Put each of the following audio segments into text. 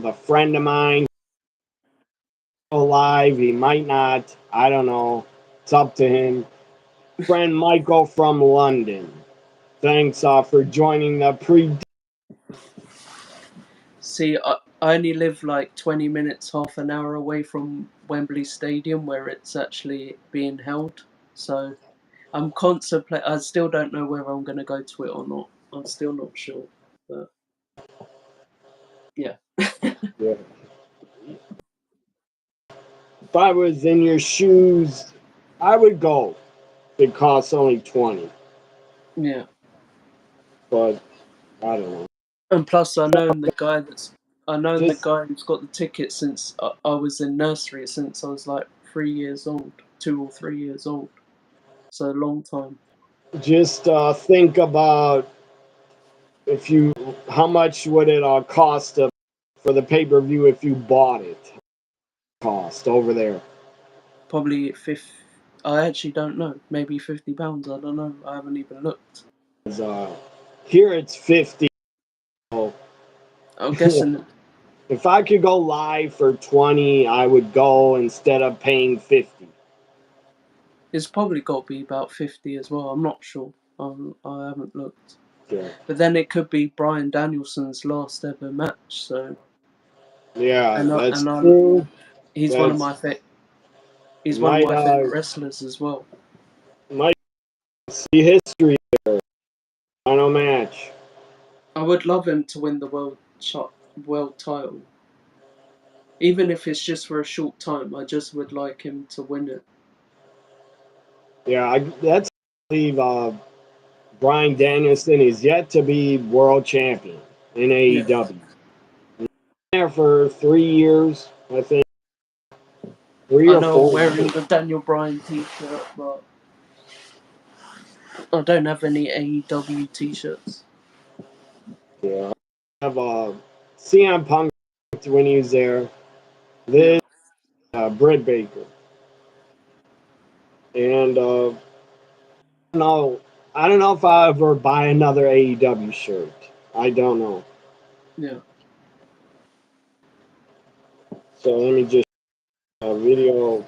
a friend of mine alive. He might not. I don't know. It's up to him. Friend Michael from London. Thanks for joining the See, I only live like 20 minutes, half an hour away from Wembley Stadium where it's actually being held. So I'm contemplating. I still don't know whether I'm going to go to it or not. I'm still not sure. But yeah. Yeah. If I was in your shoes, I would go. It costs only 20. Yeah. But I don't know. And plus, I know the guy who's got the ticket since I was in nursery, since I was like 3 years old, 2 or 3 years old. So a long time. Just think about how much would it cost for the pay-per-view if you bought it? Cost over there. Probably I actually don't know. Maybe £50. I don't know. I haven't even looked. Here it's 50. I'm guessing. If I could go live for 20, I would go instead of paying 50. It's probably got to be about 50 as well. I'm not sure. I haven't looked. Yeah. But then it could be Bryan Danielson's last ever match. So yeah, that's true. He's one of my favorite wrestlers as well. Might see history there. Final match. I would love him to win the world title. Even if it's just for a short time, I just would like him to win it. Yeah, I believe Bryan Danielson is yet to be world champion in AEW. Yeah. There for 3 years, I think. 3 or 4. I know I'm wearing the Daniel Bryan t-shirt, but I don't have any AEW t-shirts. Yeah, I have CM Punk when he was there. This Britt Baker. And I don't know if I'll ever buy another AEW shirt. I don't know. Yeah. So let me just video.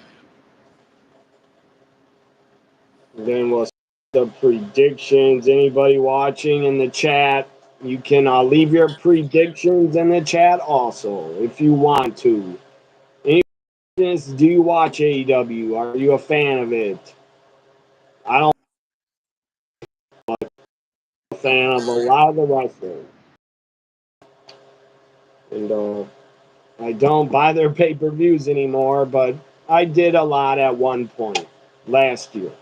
And then we'll see the predictions. Anybody watching in the chat, you can leave your predictions in the chat also if you want to. Do you watch AEW? Are you a fan of it? I don't. But I'm a fan of a lot of the wrestling. And I don't buy their pay-per-views anymore, but I did a lot at one point last year.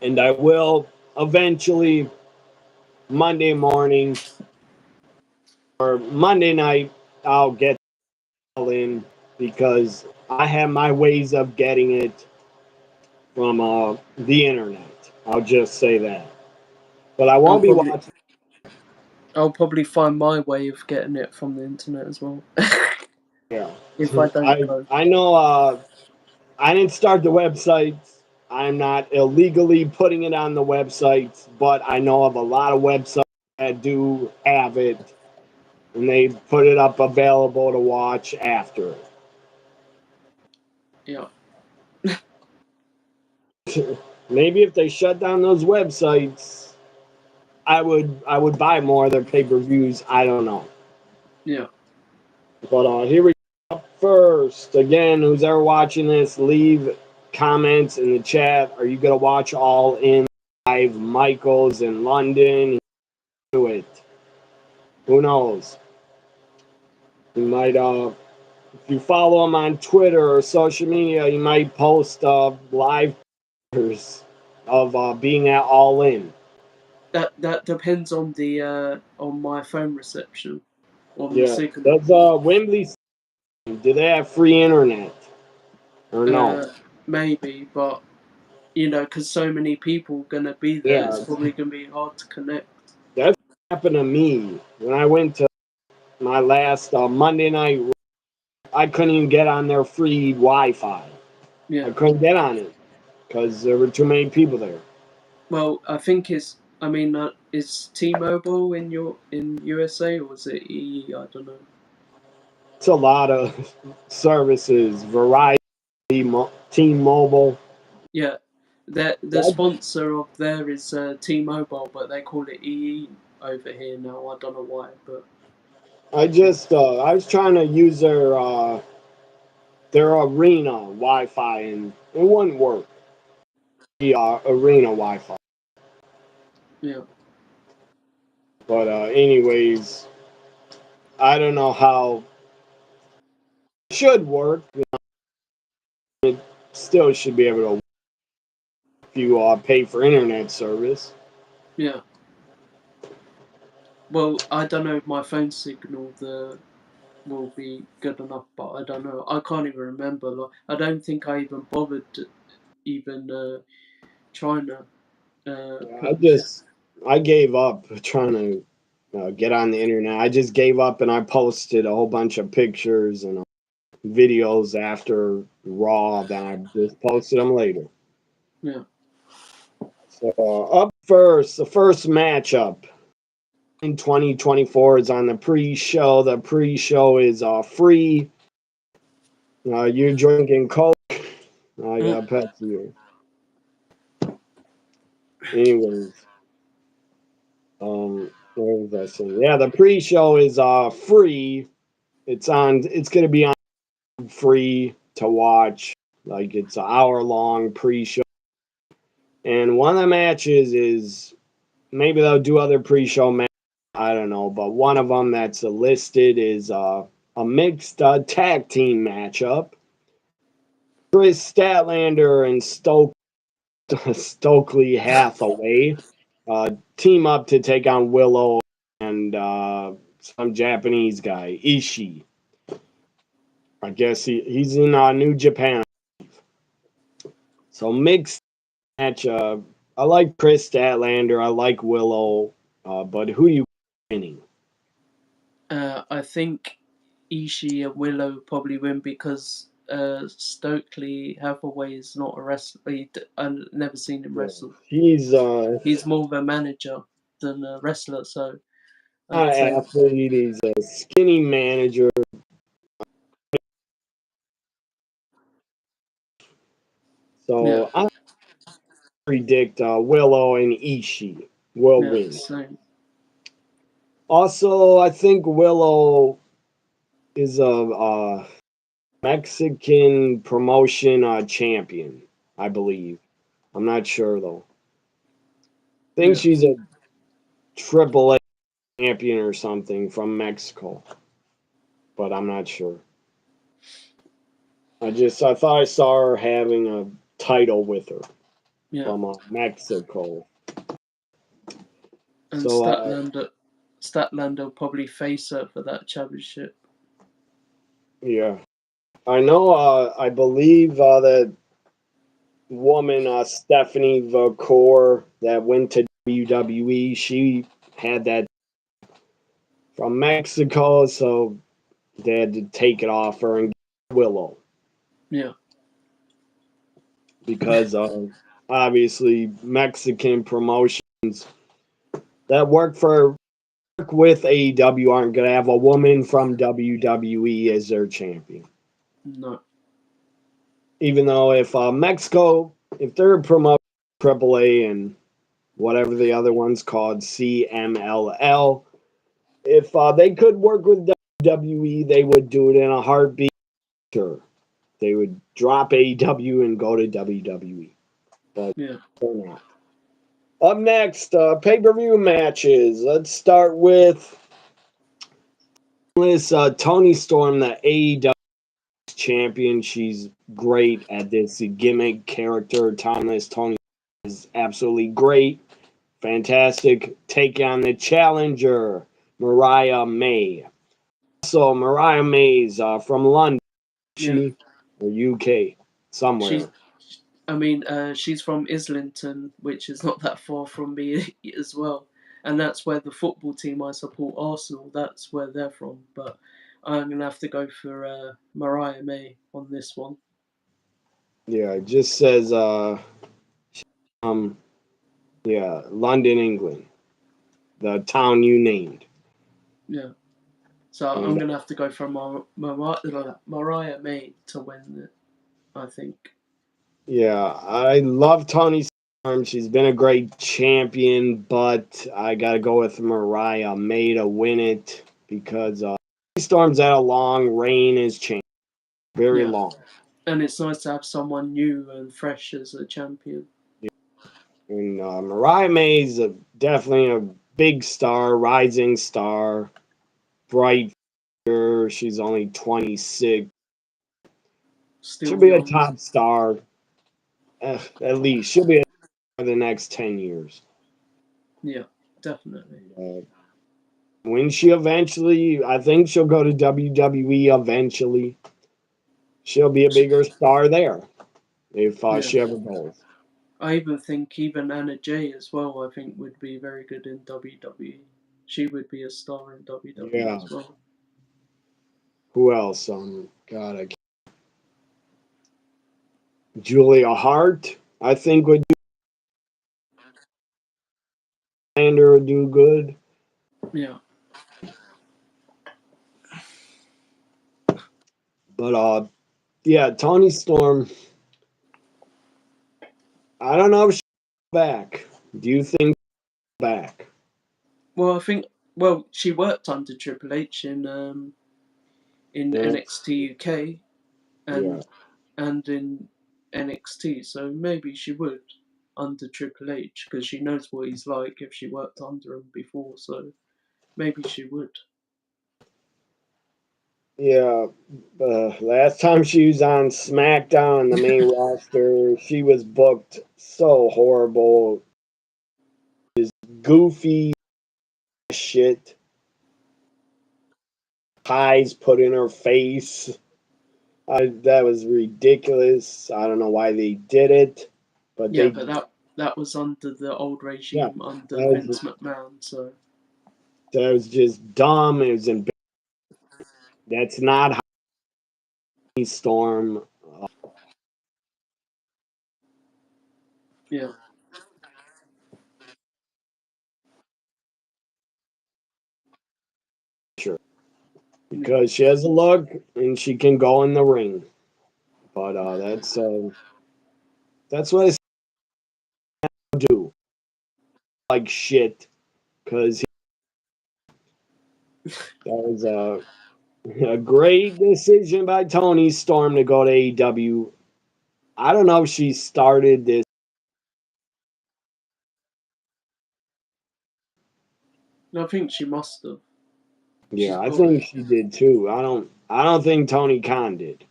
And I will eventually Monday morning or Monday night, I'll get All In because I have my ways of getting it from the internet. I'll just say that. But I won't be watching. I'll probably find my way of getting it from the internet as well. Yeah. If I don't go. I know I didn't start the websites. I'm not illegally putting it on the websites, but I know of a lot of websites that do have it, and they put it up available to watch after. Yeah. Maybe if they shut down those websites, I would buy more of their pay-per-views. I don't know. Yeah. But here we go. First, again, who's ever watching this, leave comments in the chat. Are you gonna watch All In live? Michael's in London. Do it. Who knows? You might if you follow him on Twitter or social media, you might post live pictures of being at All In. That depends on the on my phone reception. Yeah. Does Wembley? Do they have free internet or no? Maybe, but because so many people are gonna be there, it's probably gonna be hard to connect. That's what happened to me when I went to my last Monday night. I couldn't even get on their free Wi-Fi. Yeah. I couldn't get on it because there were too many people there. Well, I think I mean, is T-Mobile in USA or is it EE? I don't know. It's a lot of services. Verizon, T-Mobile. Yeah, the sponsor of there is T-Mobile, but they call it EE over here now. I don't know why, but I was trying to use their arena Wi-Fi and it wouldn't work. The arena Wi-Fi. yeah, But anyways, I don't know how it should work. It still should be able to work if you pay for internet service. yeah. Well, I don't know if my phone signal will be good enough, but I don't know. I can't even remember. Like, I don't think I even bothered even trying to I put. just I gave up trying to get on the internet. I just gave up and I posted a whole bunch of pictures and videos after Raw. Then I just posted them later. Yeah. So up first, the first matchup in 2024 is on the pre-show. The pre-show is free. You're drinking Coke. I Mm, got Pepsi. Anyways, what was I saying? Yeah, the pre-show is free. It's on. It's gonna be on free to watch. Like it's an hour long pre-show, and one of the matches is maybe they'll do other pre-show matches. I don't know, but one of them that's listed is a mixed tag team matchup. Chris Statlander and Stokely Hathaway team up to take on Willow and some Japanese guy, Ishii. I guess he's in New Japan. So mixed match. I like Chris Statlander. I like Willow. But who you winning? I think Ishii and Willow probably win because Stokely Hathaway is not a wrestler. I've never seen him Yeah. wrestle. He's He's more of a manager than a wrestler, so not I'd an say athlete. He's a skinny manager. yeah, So I predict Willow and Ishii will yeah, win. same, Also, I think Willow is a Mexican promotion champion. I believe. I'm not sure though. I think yeah, she's a Triple A champion or something from Mexico, but I'm not sure. I thought I saw her having a title with her yeah. from Mexico. And So Statlander will probably face her for that championship. yeah, I know. I believe that woman Stephanie Vacor that went to WWE. She had that from Mexico, so they had to take it off her and get Willow Yeah, because obviously Mexican promotions that work with AEW aren't going to have a woman from WWE as their champion. no, Even though if Mexico, if they're promoting AAA and whatever the other one's called, CMLL, if they could work with WWE, they would do it in a heartbeat. Sure. They would drop AEW and go to WWE. But yeah, they're not. Up next, pay per view matches. Let's start with this Tony Storm, the AEW champion. She's great at this gimmick character. Timeless Tony is absolutely great. Fantastic take on the challenger, Mariah May. So Mariah May's from London, yeah. she or UK She's, somewhere. I mean, she's from Islington, which is not that far from me as well, and that's where the football team I support, Arsenal. That's where they're from. But I'm gonna have to go for Mariah May on this one. Yeah, it just says um Yeah, London, England, the town you named. Yeah. So I'm And gonna have to go for Mariah May to win it. I think. yeah, I love Tony Storm. She's been a great champion, but I got to go with Mariah May to win it because Tony Storm's had a long reign as champion, very Yeah. long. And it's nice to have someone new and fresh as a champion. And Mariah May's definitely a big star, rising star, bright. She's only 26. She'll Still be a young. top star, at least. She'll be a for the next 10 years. Yeah, definitely. Uh, when she eventually, I think she'll go to WWE eventually. She'll be a bigger star there if Yeah. she ever goes. I even think even Anna Jay as well, I think would be very good in WWE. She would be a star in WWE Yeah. as well. Who else? God, Julia Hart, I think would do good. Yeah. But yeah, Tony Storm. I don't know if she's back. Do you think she's back? Well, I think she worked under Triple H in Yeah. NXT UK Yeah. and in NXT, so maybe she would under Triple H because she knows what he's like if she worked under him before, so maybe she would. Yeah. Last time she was on SmackDown, the main roster, she was booked so horrible, goofy shit, pies put in her face. That was ridiculous. I don't know why they did it, but Yeah, they, but that was under the old yeah, regime under that was Vince McMahon, so just dumb. It was that's not how Storm. yeah, Sure, yeah, because she has a look and she can go in the ring. But that's what I do. Like shit, because that was a great decision by Tony Storm to go to AEW. I don't know if she started this. I think she must have. She's Yeah, I probably think she did too. I don't think Tony Khan did.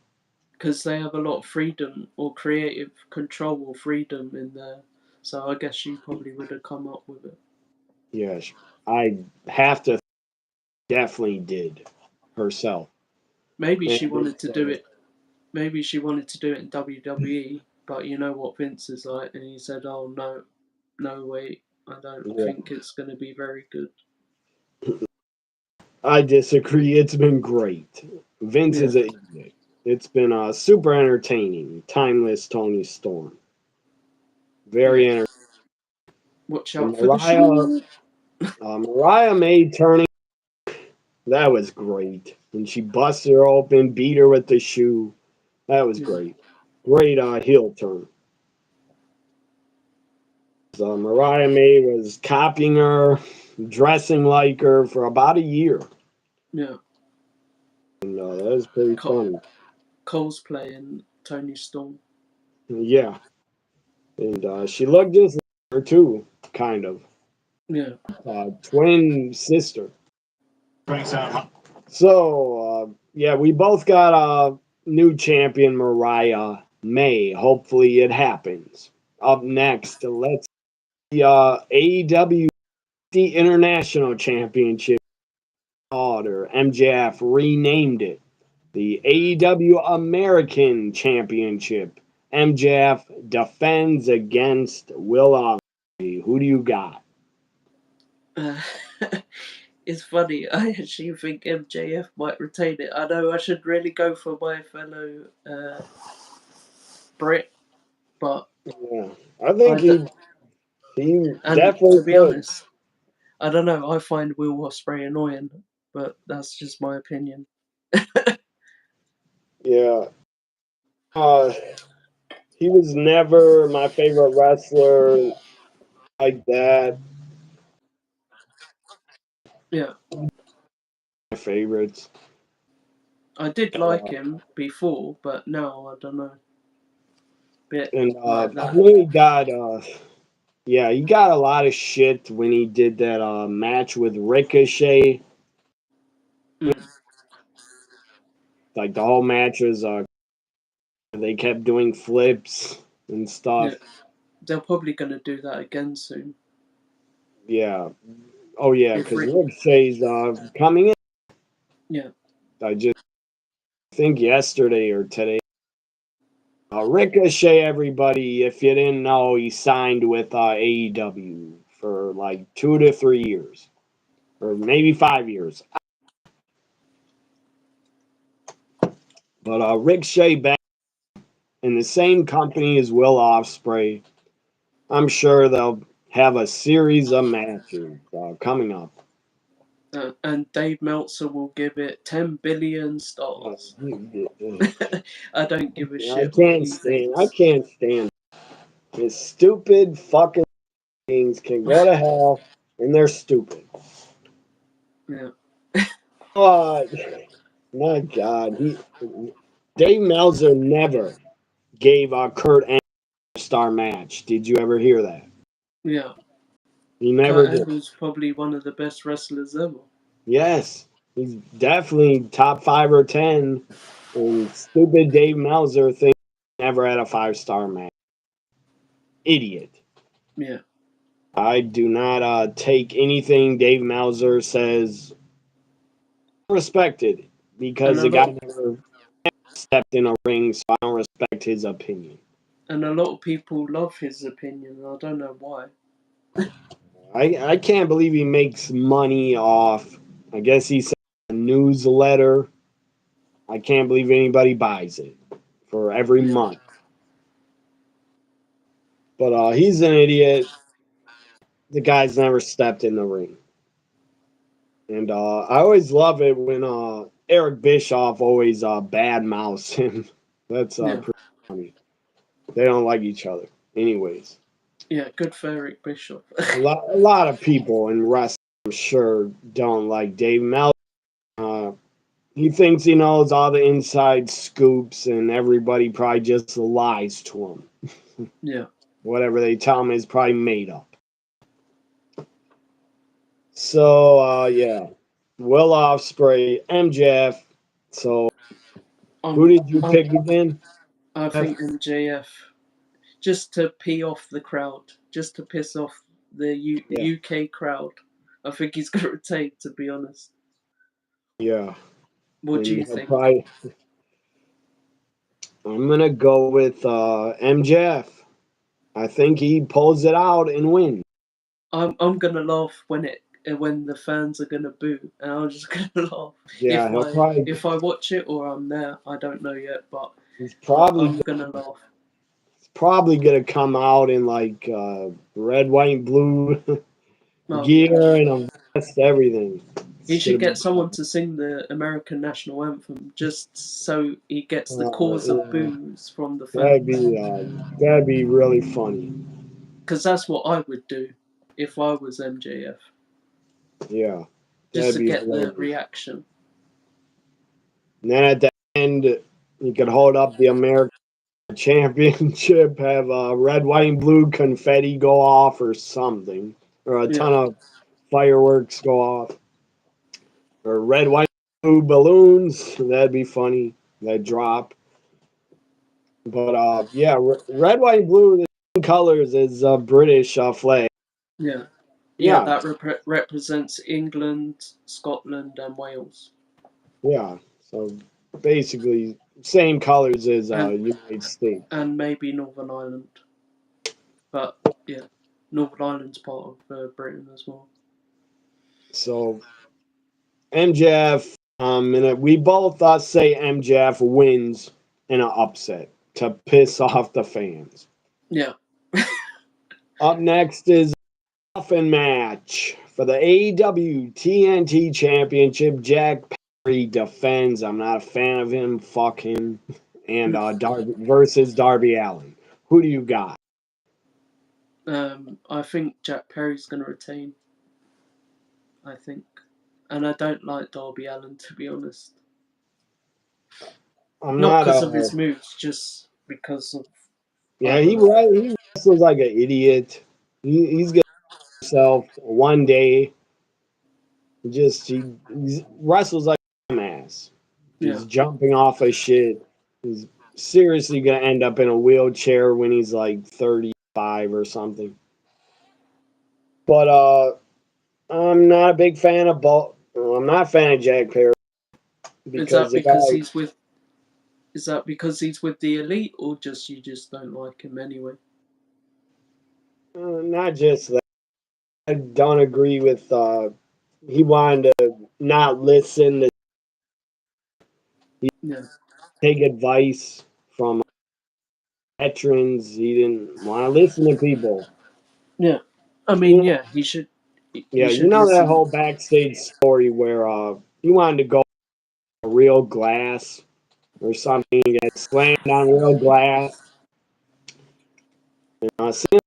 because they have a lot of freedom or creative control or freedom in there, so I guess she probably would have come up with it. Yeah, I have to definitely did herself. Maybe And she wanted to do it. Maybe she wanted to do it in WWE, but you know what Vince is like, and he said, "Oh no, no wait, I don't yeah, think it's going to be very good." I disagree. It's been great. Vince Yeah, is a idiot. It's been super entertaining. Timeless Tony Storm. yeah. Very entertaining. Watch And out for the shoe. Mariah May turning, that was great. And she busted her open, beat her with the shoe. That was Yeah, great. Great heel turn. So Mariah May was copying her, dressing like her for about a year. yeah. And that was pretty Co- funny. Cosplay and Tony Storm. Yeah. And she looked just like her too, kind of. Yeah, Twin sister. So, yeah, we both got a new champion, Mariah May. Hopefully it happens. Up next, let's see AEW the International Championship order. MJF renamed it the AEW American Championship. MJF defends against Will Ospreay. Who do you got? uh, it's funny. I actually think MJF might retain it. I know I should really go for my fellow Brit, but Yeah, I think I, d- he. He And definitely to be could. honest, I don't know. I find Will Ospreay annoying, but that's just my opinion. Yeah. Uh, he was never my favorite wrestler like that. Yeah, My favorites. I did like Uh, him before, but now I don't know. Bit and like I that. know he got yeah, he got a lot of shit when he did that match with Ricochet. Mm, Like the whole match was they kept doing flips and yeah, stuff. they're probably gonna do that again soon. Yeah. Oh yeah, If because Rick, Ricochet's coming in. yeah, I just think yesterday or today. Ricochet, everybody, if you didn't know, he signed with AEW for like 2 to 3 years, or maybe 5 years. But Ricochet back in the same company as Will Ospreay. I'm sure they'll have a series of matches coming up. and Dave Meltzer will give it 10 billion Uh, stars. I don't give a I shit what can't he stand. I thinks. can't stand his stupid fucking things. Can go to hell, and they're stupid. Yeah, Uh, my God, Dave Meltzer never gave Kurt Angle a star match. Did you ever hear that? yeah. He never Kurt did. Angle's probably one of the best wrestlers ever. Yes, he's definitely top 5 or 10. And stupid Dave Meltzer thinks he never had a 5 star match. Idiot. Yeah, I do not take anything Dave Meltzer says respected and because a the guy lot never stepped in a ring, so I don't respect his opinion. and a lot of people love his opinion. I don't know why. I can't believe he makes money off. I guess he said a newsletter. I can't believe anybody buys it for every Yeah, month. But he's an idiot. The guy's never stepped in the ring, and I always love it when Eric Bischoff always bad mouths him. That's yeah, pretty funny. They don't like each other, anyways. yeah. Good for Eric Bishop. A lot of people in wrestling, I'm sure, don't like Dave Meltzer. Uh, he thinks he knows all the inside scoops, and everybody probably just lies to him. Yeah, Whatever they tell him is probably made up. So, yeah. Will Ospreay, MJF. So, who um, did you pick again? I F? think MJF just to pee off the crowd, just to piss off the Yeah, UK crowd. I think he's gonna retain. To be honest, yeah. what do And you he'll think? probably, I'm going to go with MJF. I think he pulls it out and wins. I'm gonna laugh when the fans are gonna boo, and I'm just gonna laugh Yeah, he'll probably, if I watch it or I'm there. I don't know yet, but he's probably I'm gonna laugh. probably gonna come out in like red, white, and blue Oh yeah, gear and a vest, everything. he It's gonna should be get someone fun. to sing the American national anthem just so he gets the cause of Yeah, boos from the that'd fans. be really funny. Because that's what I would do if I was MJF, Yeah, just that'd to be get the hilarious. reaction. And then at the end, you could hold up the American Championship, have red, white, and blue confetti go off or something, or a Yeah, ton of fireworks go off, or red, white, blue balloons. That'd be funny. That drop. But yeah, red, white, and blue, the same colors as British flag. yeah, yeah. Yeah, That represents England, Scotland, and Wales, yeah. So basically, same colors as and United States. maybe Northern Ireland. But yeah, Northern Ireland's part of Britain as well. So MJF, and we both say MJF wins in an upset to piss off the fans. Yeah, Up next is a coffin match for the AEW TNT Championship. Jack Perry defends. I'm not a fan of him. Fuck him. And Darby versus Darby Allin. Who do you got? I think Jack Perry's going to retain. I think, and I don't like Darby Allin, to be honest. I'm Not not because of his moves, just because of I yeah, don't know. he wrestles like an idiot. He's gonna himself one day. He wrestles like a dumbass. Yeah, Just jumping off of shit. He's seriously gonna end up in a wheelchair when he's like 35 or something. But I'm not a big fan of I'm not a fan of Jack Perry is because that the because guy he's with? Is that because he's with the elite, or just you just don't like him anyway? not just that. I don't agree with he wanted to not listen to Yeah, take advice from veterans. He didn't want to listen to people. yeah. I You mean, know, yeah, he should. He yeah, you should know that listen. whole backstage story where he wanted to go real glass or something, and get slammed on real glass. See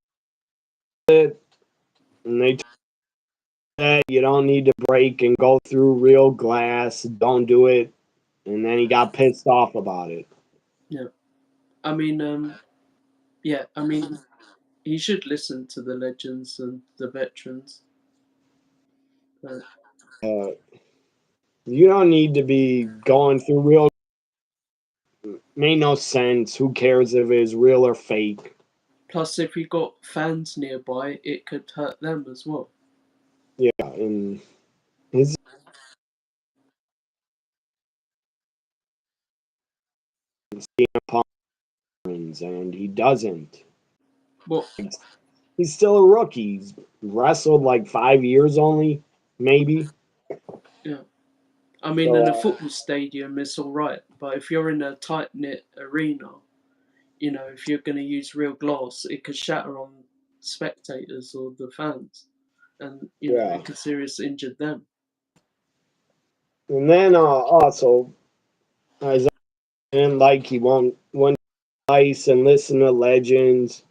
it, and they told that you don't need to break and go through real glass. Don't do it. And then he got pissed off about it. Yeah, I mean, yeah, I mean, he should listen to the legends and the veterans. But Uh, you don't need to be going through real. Made no sense. Who cares if it's real or fake? plus, if you got fans nearby, it could hurt them as well. Yeah, and his and he doesn't. Well, He's still a rookie. He's wrestled like 5 years only, maybe. yeah. I mean, in a So football stadium, it's all right, but if you're in a tight knit arena, if you're going to use real glass, it could shatter on spectators or the fans, and yeah, it could seriously injure them. and then also as and like he won't ice and listen to legends.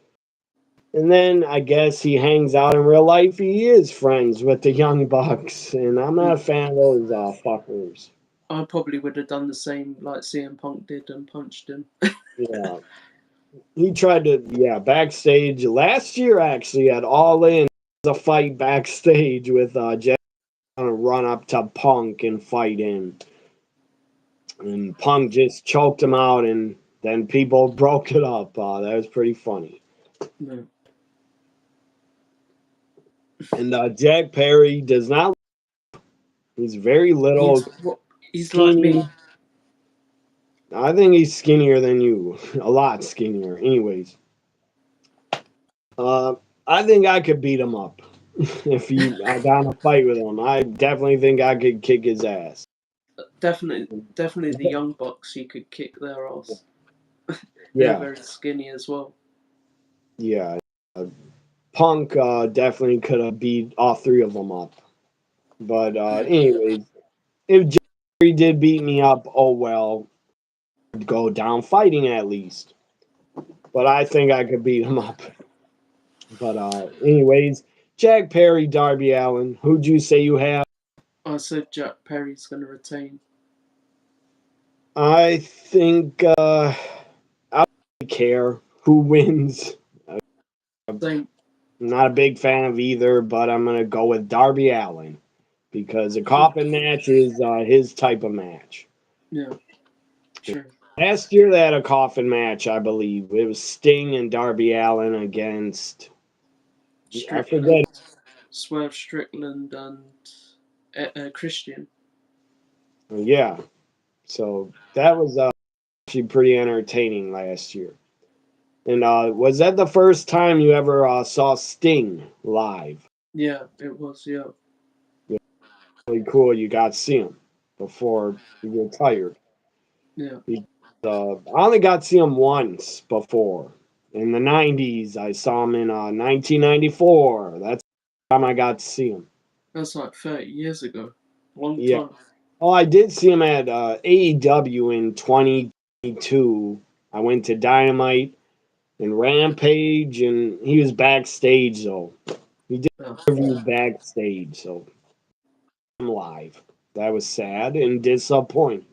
And then I guess he hangs out in real life. He is friends with the Young Bucks, and I'm not a Mm. fan of those fuckers. I probably would have done the same like CM Punk did and punched him. Yeah, he tried to backstage last year actually at All In. A fight backstage with Jeff gonna run up to Punk and fight him, and Punk just choked him out, and then people broke it up. That was pretty funny. No. And Jack Perry does not. He's very little, He's what he's like me. skinny. I think he's skinnier than you, a lot skinnier. Anyways, uh, I think I could beat him up if I got in a fight with him. I definitely think I could kick his ass. Definitely the young bucks. You could kick their ass. They're Yeah, very skinny as well. yeah. Punk definitely could have beat all three of them up. But Yeah. anyways, if Jerry did beat me up, oh well, I'd go down fighting at least. But I think I could beat him up. But anyways, Jack Perry, Darby Allin. Who'd you say you have? I said Jack Perry's going to retain. I think I don't care who wins. I'm Same. not a big fan of either, but I'm gonna go with Darby Allin because a Yeah. coffin match is his type of match. Yeah. True. Last year they had a coffin match, I believe. It was Sting and Darby Allin against I forget. Strickland, Swerve Strickland, and Christian. Yeah, so that was actually pretty entertaining last year. And was that the first time you ever saw Sting live? Yeah, it was. Yeah. Yeah, really cool. You got to see him before he retired. Yeah. I only got to see him once before. In the 90s, I saw him in 1994. That's the time I got to see him. That's like 30 years ago. Long Yeah. time. Oh, I did see him at AEW in 2022. I went to Dynamite and Rampage, and he was backstage, though. He did Yeah. an interview backstage, so I'm live. That was sad and disappointing.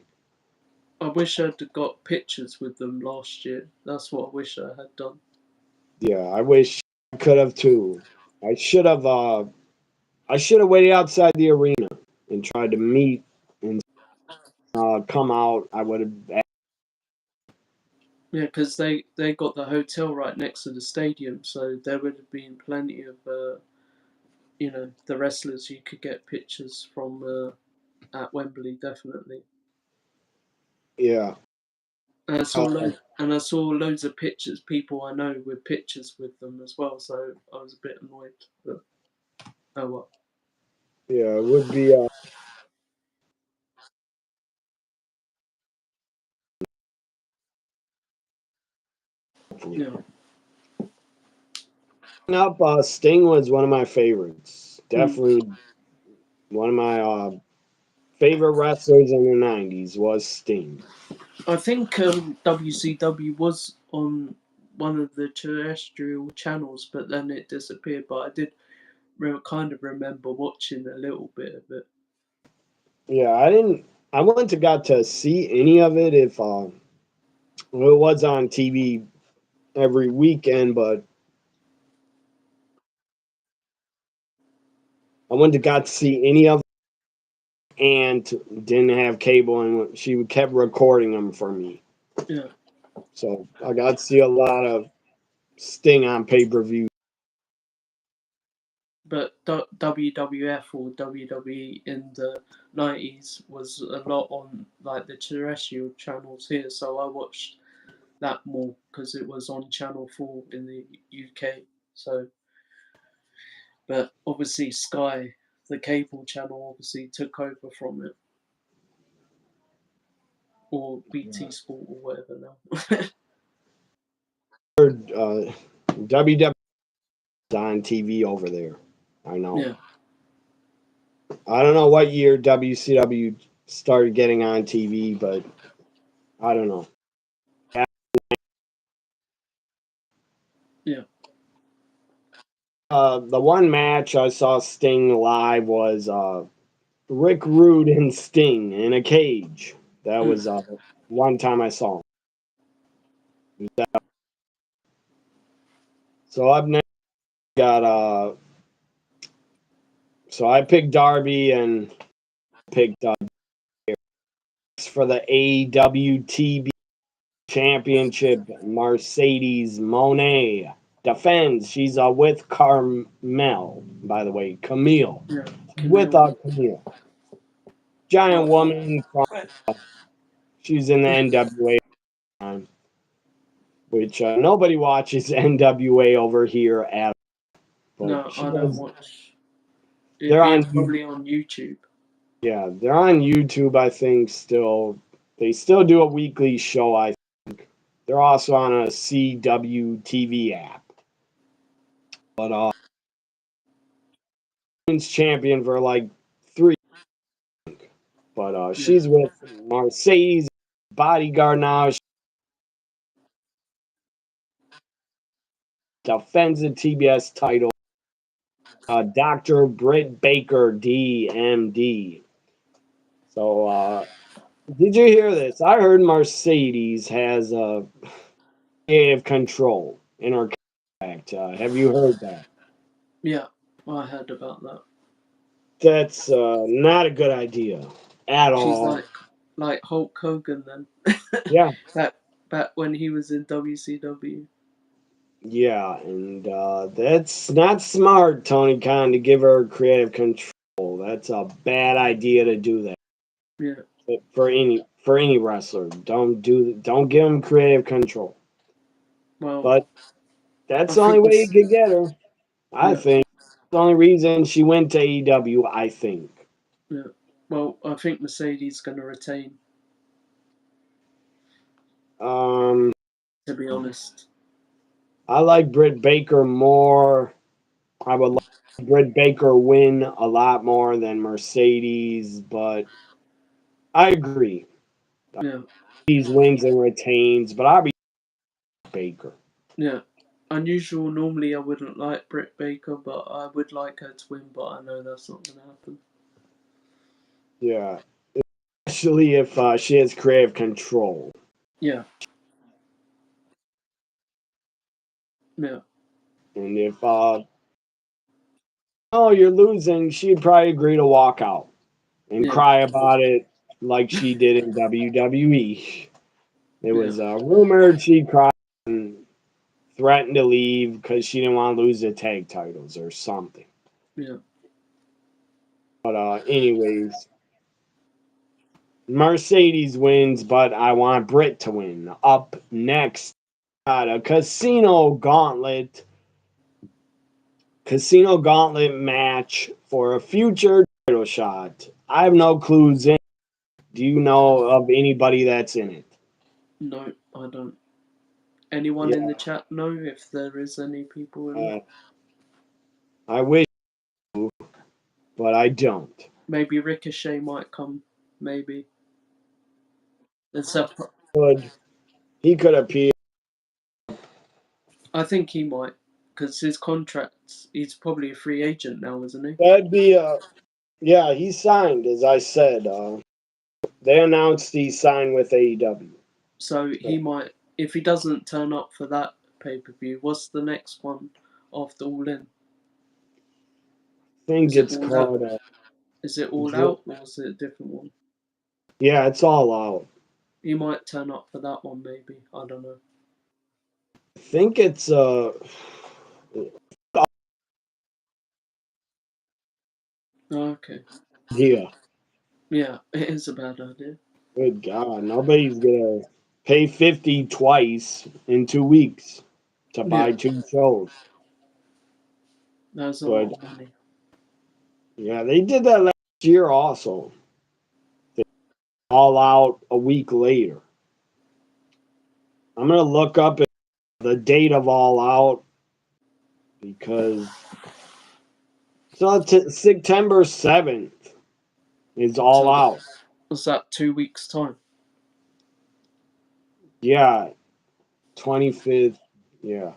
I wish I'd got pictures with them last year. That's what I wish I had done. Yeah, I wish I could have too. I should have. I should have waited outside the arena and tried to meet and come out. I would have. Yeah, because they got the hotel right next to the stadium, so there would have been plenty of the wrestlers you could get pictures from at Wembley, definitely. Yeah. And I saw loads of pictures, people I know with pictures with them as well. So I was a bit annoyed, but oh well. Yeah, it would be. Yeah. Up, Sting was one of my favorites. Mm. Definitely one of my favorite wrestlers in the '90s was Sting. I think WCW was on one of the terrestrial channels, but then it disappeared. But I did kind of remember watching a little bit of it. Yeah, I didn't. I wouldn't have got to see any of it if well, it was on TV every weekend, but I wouldn't have got to see any of it and didn't have cable, and she kept recording them for me. Yeah. So I got to see a lot of Sting on pay per view. But WWF or WWE in the 90s was a lot on like the terrestrial channels here, so I watched that more because it was on Channel 4 in the UK. So, but obviously Sky, the cable channel, obviously took over from it, or BT Sport or whatever now. WWE on TV over there. I know. Yeah, I don't know what year WCW started getting on TV, but I don't know. yeah. The one match I saw Sting live was Rick Rude and Sting in a cage. That Mm. was one time I saw him. So up next got so I picked Darby and picked for the AEW Championship. Mercedes Monet defends. She's with Carmel, by the way, Camille. Yeah, With Camille. Camille, giant woman. She's in the NWA time, which nobody watches NWA over here at. But No, she I don't does. watch. They're It's on. probably on YouTube. Yeah, they're on YouTube. I think still. They still do a weekly show. They're also on a CW TV app. But women's champion for like 3. But Yeah, she's with Mercedes bodyguard now. She defends the TBS title. Dr. Britt Baker, DMD. So, did you hear this? I heard Mercedes has creative control in her contract. Have you heard that? yeah. I heard about that. That's not a good idea at She's all. like Hulk Hogan then. Yeah, back back when he was in WCW. yeah, and that's not smart, Tony Khan, to give her creative control. That's a bad idea to do that. Yeah. But for any wrestler, don't give him creative control. Well, But that's I the only think way you this. could get her. I Yeah. think the only reason she went to AEW. I think. Yeah. Well, I think Mercedes going to retain. Um, To be honest. I like Britt Baker more. I would like Britt Baker win a lot more than Mercedes, but I agree. Yeah, These wins and retains, but I'll be Baker. yeah. Unusual. Normally, I wouldn't like Britt Baker, but I would like her to win. But I know that's not going to happen. Yeah, especially if she has creative control. Yeah, yeah, And if oh you're losing, she'd probably agree to walk out and yeah, cry about it like she did in WWE. It yeah, was rumored she cried and threatened to leave because she didn't want to lose the tag titles or something. yeah, But anyways, Mercedes wins, but I want Britt to win. Up next, got a casino gauntlet match for a future title shot. I have no clues in. Do you know of anybody that's in it? no, I don't. Anyone in Yeah, the chat know if there is any people in it? uh, I wish, but I don't. Maybe Ricochet might come. Maybe. It's a, Could he could appear? I think he might, because his contract, he's probably a free agent now, isn't he? That'd be yeah. He signed, as I said. They announced he signed with AEW. So he might, if he doesn't turn up for that pay per view, what's the next one after All In? I think Is it it's All Out? called. Is it All Out or is it a different one? Yeah, it's all out. He might turn up for that one, maybe. I don't know. I think it's Okay. yeah. Yeah, it is a bad idea. Good God, nobody's gonna pay 50 twice in 2 weeks to buy Yeah, two shows. that's a But lot of money. yeah, they did that last year also. They all out a week later. I'm gonna look up the date of all out because so September 7th is all So, out. was that 2 weeks' time? Yeah, 25th. Yeah,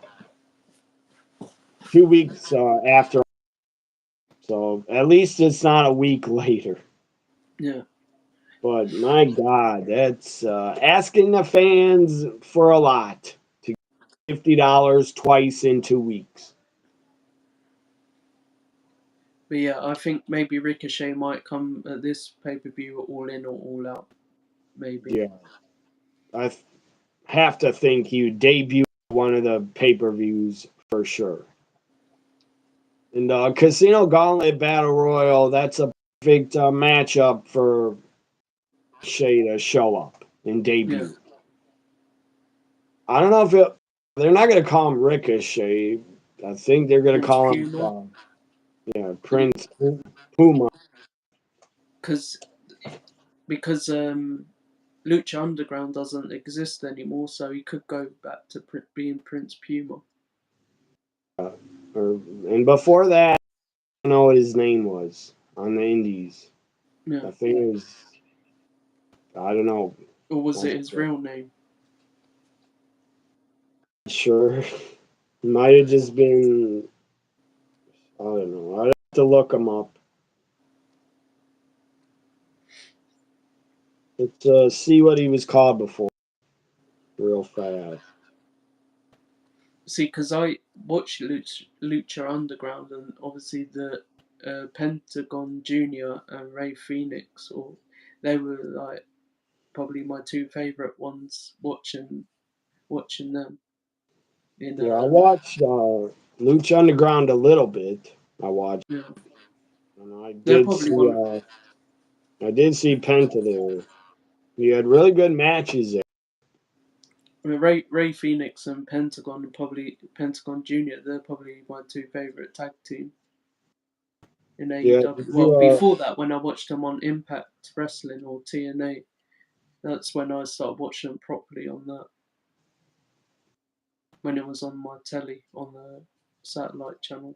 2 weeks after. So at least it's not a week later. Yeah. But my God, that's asking the fans for a lot to get $50 twice in 2 weeks. But yeah, I think maybe Ricochet might come at this pay per view All In or All Out. Maybe. Yeah, I have to think he would debut one of the pay per views for sure. And Casino Gauntlet Battle Royal, that's a perfect matchup for Shay to show up and Yeah. debut. I don't know if they're not going to call him Ricochet. I think they're going to Prince call him, Puma. yeah, Prince Puma. Because Lucha Underground doesn't exist anymore, so he could go back to being Prince Puma. And before that, I don't know what his name was on the Indies. Yeah. I think it was, I don't know. Or was I'm it his real name? not sure. It might have just been, I don't know. I'd have to look him up. Let's see what he was called before, real fast. See, because I watched Lucha Underground, and obviously the Pentagon Junior and Ray Phoenix, or they were like probably my two favorite ones. Watching them in Yeah, I watched Lucha Underground a little bit. I watched, yeah, and they're probably one. I did see Penta there. He had really good matches there. I mean, Ray Phoenix and Pentagon, and probably Pentagon Junior. They're probably my two favorite tag team in Yeah, did AEW. Well, you before that, when I watched them on Impact Wrestling or TNA, that's when I started watching them properly on that. when it was on my telly on the satellite channel.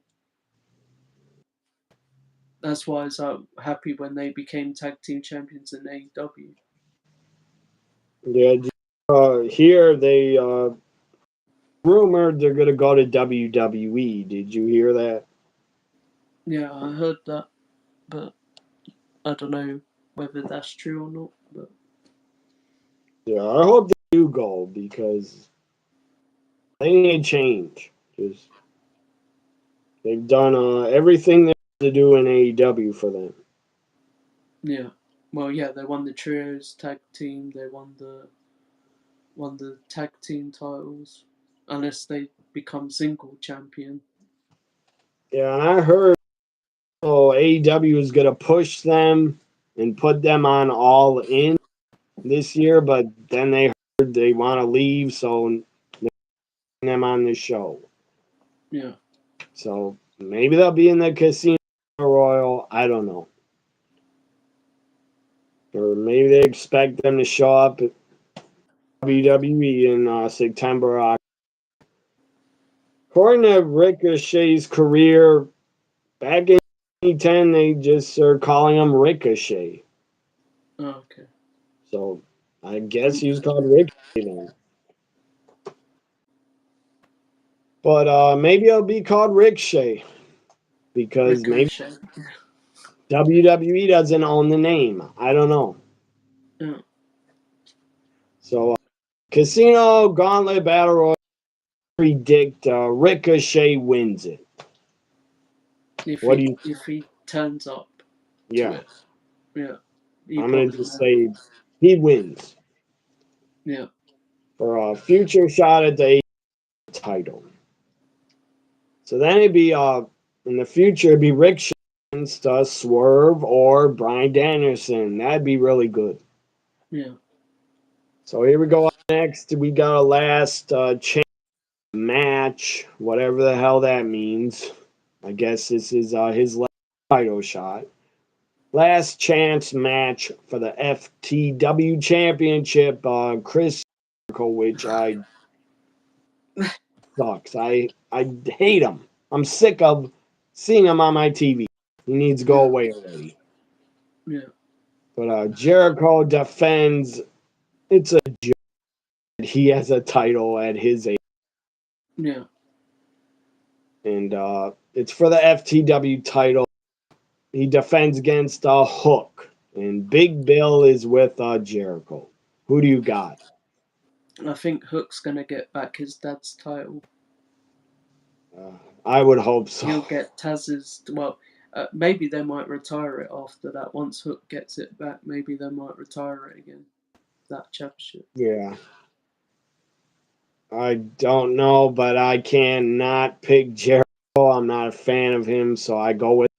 That's why I was happy when they became tag team champions in AEW. Yeah, here they rumored they're gonna go to WWE. Did you hear that? Yeah, I heard that, but I don't know whether that's true or not. But Yeah, I hope they do go because they need change. Just they've done everything they have to do in AEW for them. yeah, well, yeah, they won the trios tag team. They won the tag team titles, unless they become single champion. Yeah, and I heard AEW is gonna push them and put them on All In this year, but then they heard they want to leave, so they're putting them on the show. Yeah, So maybe they'll be in the Casino Royal. I don't know. Or maybe they expect them to show up at WWE in September. According to Ricochet's career, back in 2010, they just are calling him Ricochet. oh, okay. So I guess he was called Ricochet then. But maybe it'll be called Ricochet because maybe Ricochet. WWE doesn't own the name. I don't know. Yeah. So Casino Gauntlet Battle Royal, predict Ricochet wins it. If What he do you? if he turns up to Yeah, it, yeah, he I'm gonna probably just will. say he wins Yeah, for a future shot at the AEW title. So then it'd be in the future it'd be Rick against Swerve or Brian Danielson. That'd be really good. yeah. So here we go. Next, we got a last chance match, whatever the hell that means. I guess this is his last title shot. Last chance match for the FTW Championship. Chris, which I sucks. I hate him. I'm sick of seeing him on my TV. He needs to go Yeah, away already. yeah, But Jericho defends. It's a joke. He has a title at his age, yeah, and it's for the FTW title. He defends against Hook, and Big Bill is with Jericho. Who do you got? I think Hook's gonna get back his dad's title. Uh, I would hope so. He'll get Taz's. Well, maybe they might retire it after that. Once Hook gets it back, maybe they might retire it again. That championship. Yeah. I don't know, but I cannot pick Jericho. I'm not a fan of him, so I go with.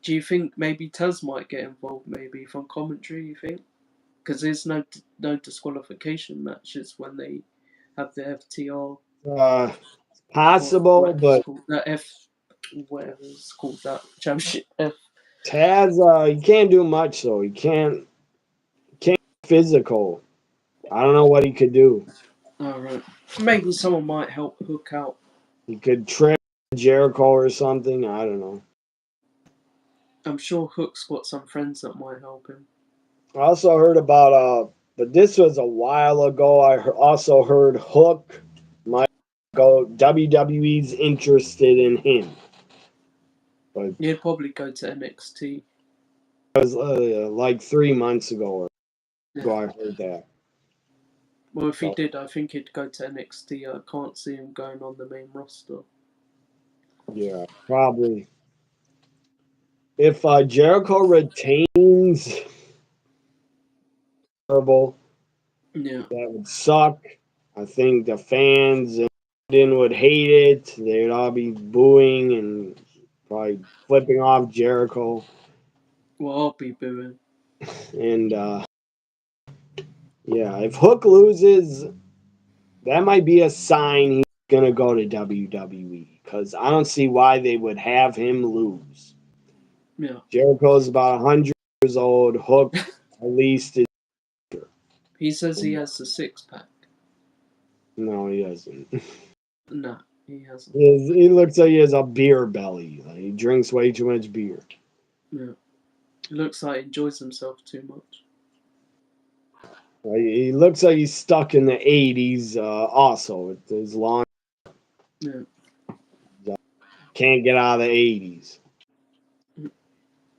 Do you think maybe Taz might get involved? Maybe from commentary. You think? Because there's no disqualification matches when they have the FTR Uh, or Possible, whatever it's but called. That whatever it's called, that championship F. Taz, he can't do much though. He can't physical. I don't know what he could do. Alright. Maybe someone might help Hook out. He could trip Jericho or something. I don't know. I'm sure Hook's got some friends that might help him. I also heard about but this was a while ago. Also heard Hook might go. WWE's interested in him, but He'd probably go to NXT. it was like 3 months ago or Yeah. ago. I heard that. Well, if he So did, I think he'd go to NXT. I can't see him going on the main roster. yeah, probably. If Jericho retains, terrible. Yeah. That would suck. I think the fans in London would hate it. They'd all be booing and probably flipping off Jericho. Well, I'll be booing. And yeah, if Hook loses, that might be a sign he's gonna go to WWE because I don't see why they would have him lose. Yeah. Jericho's about 100 years old. Hook at least is. He says he has the six pack. No, he hasn't. No, he hasn't. He looks like he has a beer belly. Like, he drinks way too much beer. Yeah, it looks like he enjoys himself too much. Like, he looks like he's stuck in the 80s also with his long. Yeah, Can't get out of the 80s. mm,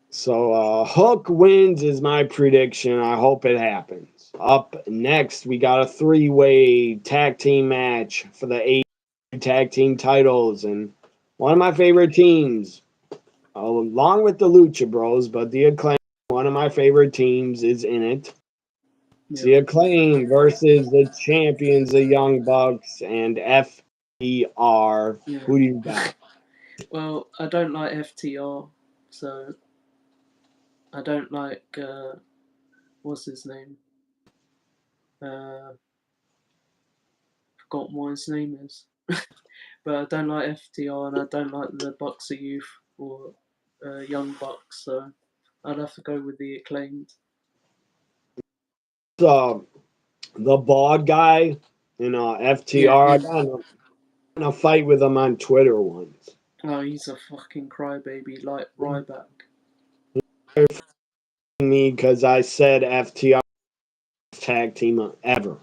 So Hook wins is my prediction. I hope it happens. Up next, we got a three-way tag team match for the AEW tag team titles, and one of my favorite teams, along with the Lucha Bros, but the Acclaim, one of my favorite teams, is in it. It's yeah, the Acclaim versus the champions, the Young Bucks, and FTR. yeah. Who do you got? Well, I don't like FTR, so I don't like what's his name? Uh, Forgotten what his name is. But I don't like FTR and I don't like the Boxer Youth or Young Bucks, so I'd have to go with the Acclaimed. Uh, the bald guy in Yeah, FTR. I him. got in a fight with him on Twitter once. Oh, he's a fucking crybaby like Ryback. Me because I said FTR tag team ever,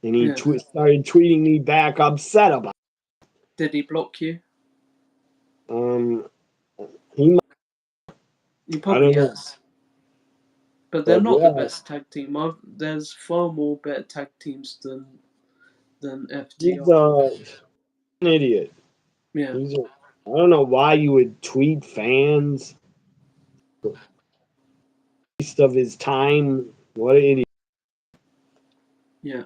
and he Yeah. started tweeting me back upset about. Did he block you? It. He He I don't probably know, has. But they're but not the yeah, best tag team. There's far more better tag teams than he's FTR. an idiot. Yeah, I don't know why you would tweet fans waste of his time. What an idiot! yeah,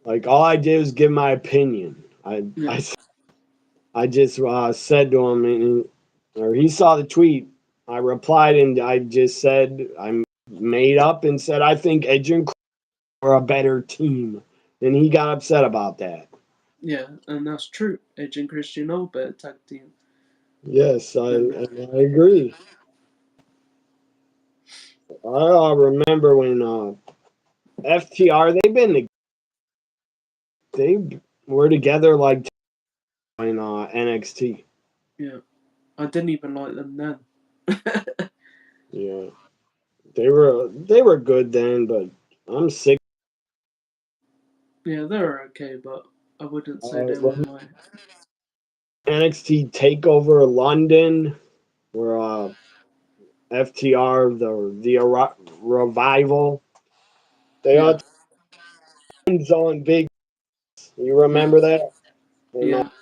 Like all I did was give my opinion. yeah, I just said to him, or he saw the tweet. I replied and I just said I made up and said I think Edge and Chris are a better team, and he got upset about that. yeah, and that's true. Edge and Christian are better tag team Yes, than them. I agree. I remember when FTR they were together like in NXT. Yeah, I didn't even like them then. Yeah, they were good then, but I'm sick. Yeah, they were okay, but I wouldn't say they were When my. NXT Takeover London, where FTR revival, they Yeah, are on big. You yeah, remember that? Or not?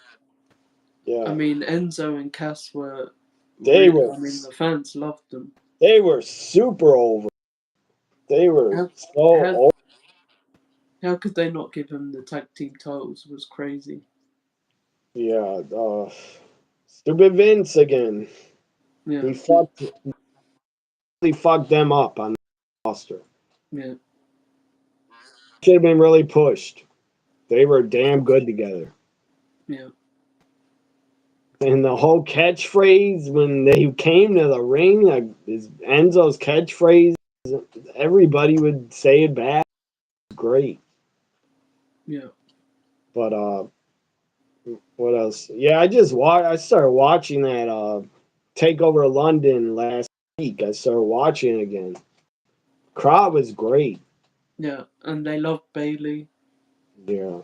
yeah. I Yeah, mean, Enzo and Cass were. they were I mean, the fans loved them. they were super over. They were How, so how, over. how could they not give him the tag team titles? Was crazy. Yeah, stupid Vince again. Yeah, He fucked them up on the roster. yeah, Should have been really pushed. They were damn good together. yeah, And the whole catchphrase when they came to the ring, like, is Enzo's catchphrase. Everybody would say it back. Great. yeah, But what else? Yeah, I started watching that Takeover London last week. I started watching it again. Crowd was great. yeah. And they loved Bailey. Yeah,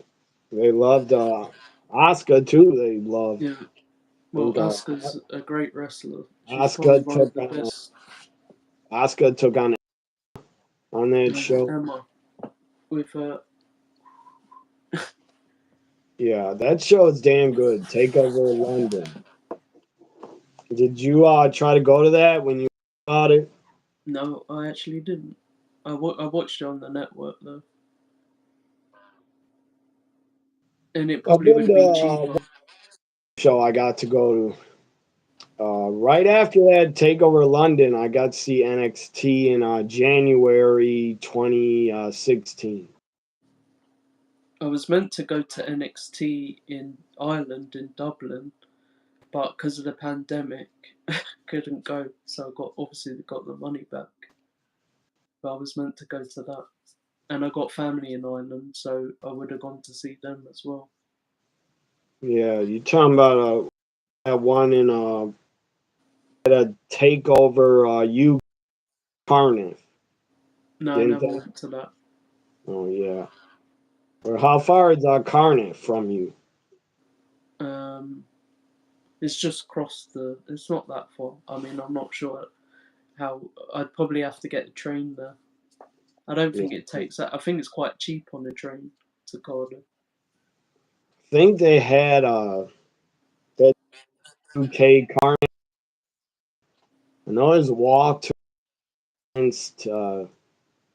they loved Oscar too. They loved. Yeah. I Well, think Asuka's a great wrestler. She's Oscar probably one of took the on best. on that show. Emma with Yeah, that show is damn good. Takeover London. Did you try to go to that when you got it? no, I actually didn't. I watched it on the network though, and it I've probably would been have been to cheaper. show I got to go to. Right after that Takeover London, I got to see NXT in January 2016. I was meant to go to NXT in Ireland in Dublin, but because of the pandemic, couldn't go. So I got the money back. But I was meant to go to that. and I got family in Ireland, so I would have gone to see them as well. Yeah, you talking about that one in at a takeover you Cardiff, No, I didn't never they? went to that. Oh yeah. Or how far is Cardiff from you? Um, it's just across the. It's not that far. I mean, I'm not sure how. I'd probably have to get a train there. I don't Yeah. think it takes that. I think it's quite cheap on the train to Cardiff. I think they had that UK Cardiff. I know there's Walter against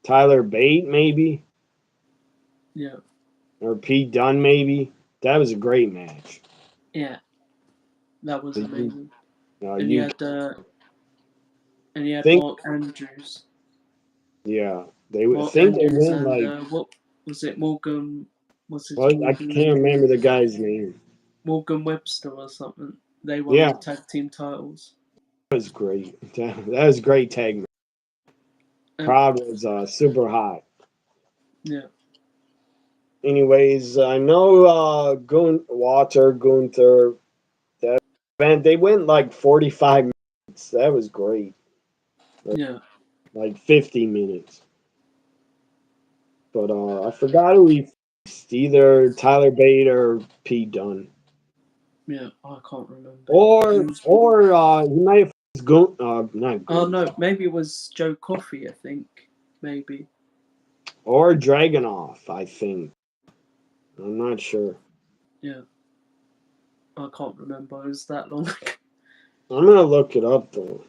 Tyler Bate maybe Yeah, or Pete Dunne maybe. That was a great match. yeah, that was The U, amazing. And you UK had think Mark Andrews. yeah Mark think they Andrews win and like what was it? Morgan. What's his what I Morgan? can't remember the guy's name. Morgan Webster or something. They won Yeah, the tag team titles. that was great. That was a great tag match. And Crowd was super hot. yeah, Anyways, I know Gunther, that event, they went like 45 minutes. That was great. yeah, Like 50 minutes. But I forgot who he faced. Either Tyler Bate or Pete Dunne. yeah. I can't remember. He Or was. or he might have faced not Oh Gunther. no, maybe it was Joe Coffey. I think maybe. Or Dragonoff, I think. I'm not sure. Yeah, I can't remember. It was that long. I'm gonna look it up though.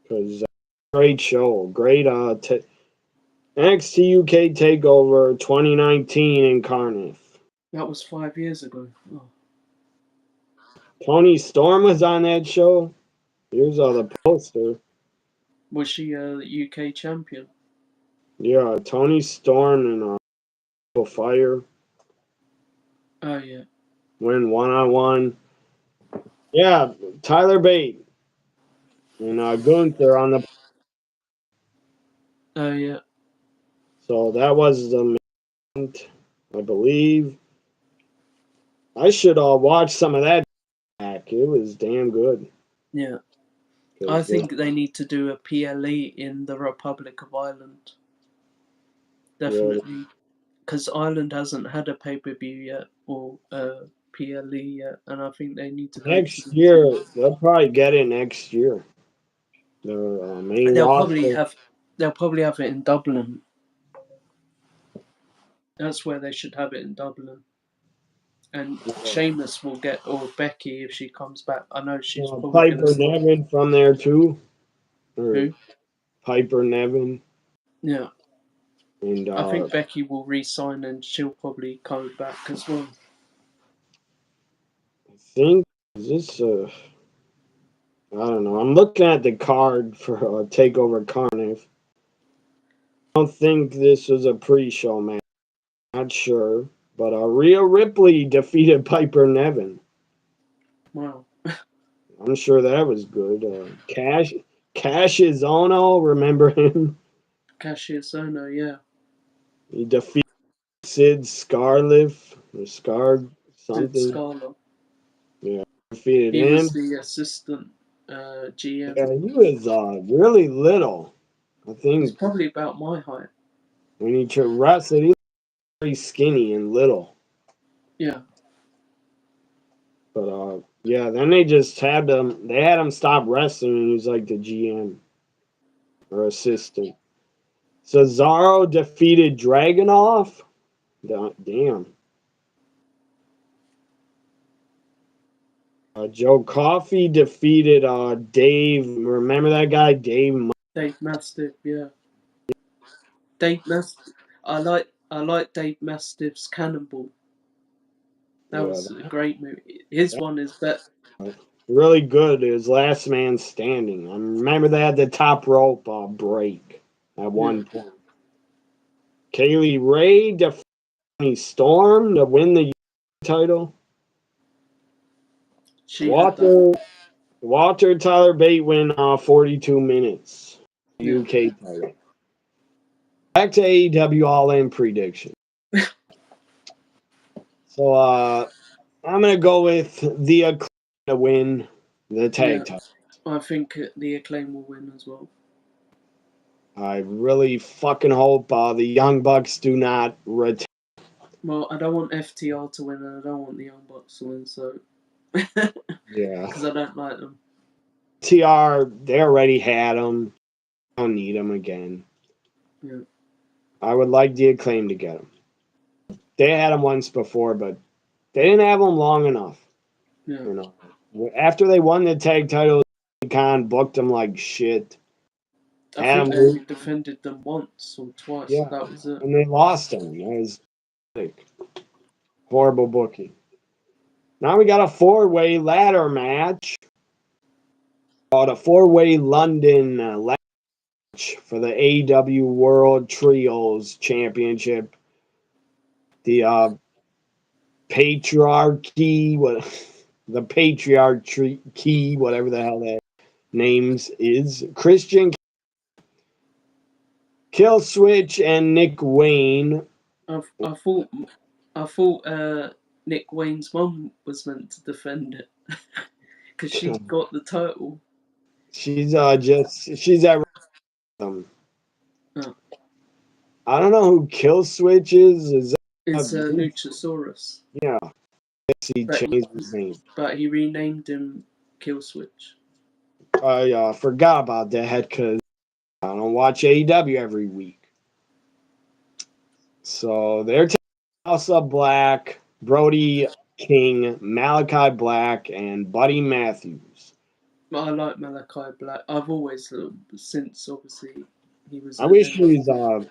Because great show. Great NXT UK Takeover 2019 in Cardiff. That was 5 years ago. Oh. Tony Storm was on that show. Here's the poster. Was she a UK champion? Yeah, Tony Storm and Fire Oh yeah. win 1-on-1. Yeah, Tyler Bate and Gunther on the. Oh yeah. So that was the main, I believe. I should watch some of that back. It was damn good. Yeah. I Cause think they need to do a PLE in the Republic of Ireland. yeah, Definitely. Because Ireland hasn't had a pay per view yet or a PLE yet, and I think they need to go to next the year two. they'll probably get it next year. The main They'll probably roster. have they'll probably have it in Dublin. That's where they should have it in Dublin. And Yeah. Sheamus will get, or Becky if she comes back. I know she's probably gonna Piper stay. Nevin from there too, or Who? Piper Nevin, Yeah, and I think Becky will re-sign and she'll probably come back as well. I think is this I don't know. I'm looking at the card for Takeover Cardiff. I don't think this was a pre-show match. Not sure, but Rhea Ripley defeated Piper Nevin. Wow. I'm sure that was good. Cassius Ono, remember him? Cassius Ohno, yeah. He defeated Sid Scarliff or Scar Sid something. Scala. Yeah, defeated He was him. the assistant GM. Yeah, he was really little. I He's think probably about my height. when he wrestled, he was very skinny and little. Yeah, But yeah, then they just had him. They had him stop wrestling, and he was like the GM or assistant. Cesaro defeated Dragonoff. Damn. Joe Coffey defeated Dave. Remember that guy, Dave? Dave Mastiff, yeah. Dave Mastiff. I like Dave Mastiff's Cannonball. That Yeah, was a great movie. His one is better. really good. It was Last Man Standing. I remember they had the top rope break at Yeah, one point. Kaylee Ray defeated Storm to win the title. she had that. Walter Tyler Bate win 42 minutes. Yeah, UK title. back to AEW All In prediction. So I'm gonna go with the Acclaim to win the tag title. I think the Acclaim will win as well. I really fucking hope the Young Bucks do not retain. Well, I don't want FTR to win, and I don't want the Young Bucks to win, so Yeah, because I don't like them. TR, they already had them. Don't need them again. Yeah. I would like the Acclaim to get them. They had them once before, but they didn't have them long enough. Yeah. You know, after they won the tag titles, Khan booked them like shit. I Had think them they only lose, defended them once or twice. yeah, That was it. and they lost them. That was like horrible booking. Now we got a four-way ladder match. Called a four-way London ladder match for the AEW World Trios Championship. The patriarchy, what the patriarchy, whatever the hell that names is. Christian Killswitch and Nick Wayne. I thought I thought Nick Wayne's mum was meant to defend it because she got the title. She's she's at them. Oh. I don't know who Killswitch is. Is It's Luchasaurus. yeah, he changed his name. But he renamed him Killswitch. I forgot about that because I don't watch AEW every week. So they're taking House of Black, Brody King, Malachi Black, and Buddy Matthews. I like Malachi Black. I've always since obviously he was. I wish he was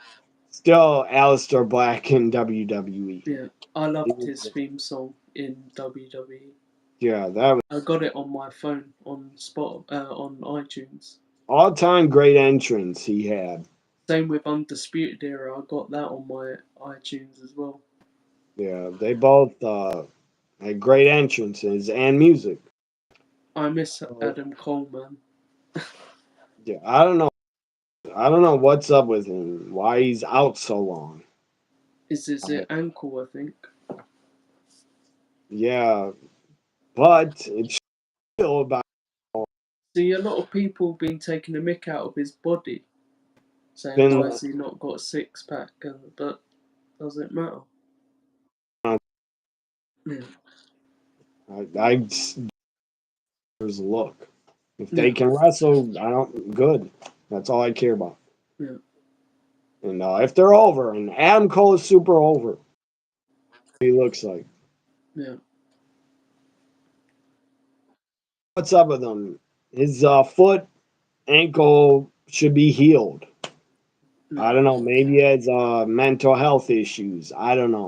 still Aleister Black in WWE. Yeah, I loved his theme song in WWE. Yeah, that was. I got it on my phone on on iTunes. All-time great entrance he had. Same with Undisputed Era. I got that on my iTunes as well. Yeah, they both had great entrances and music. I miss Adam Cole, man. Yeah, I don't know. I don't know what's up with him. Why he's out so long. Is it ankle? I think. Yeah, but it's still about. See, a lot of people been taking a mick out of his body, saying Been, why has he not got a six pack? But does it matter? Yeah. I look. If they can wrestle, I don't. Good. That's all I care about. Yeah. And if they're over, and Adam Cole is super over, he looks like. Yeah. What's up with him? His foot, ankle should be healed. Yeah. I don't know. Maybe he has mental health issues. I don't know.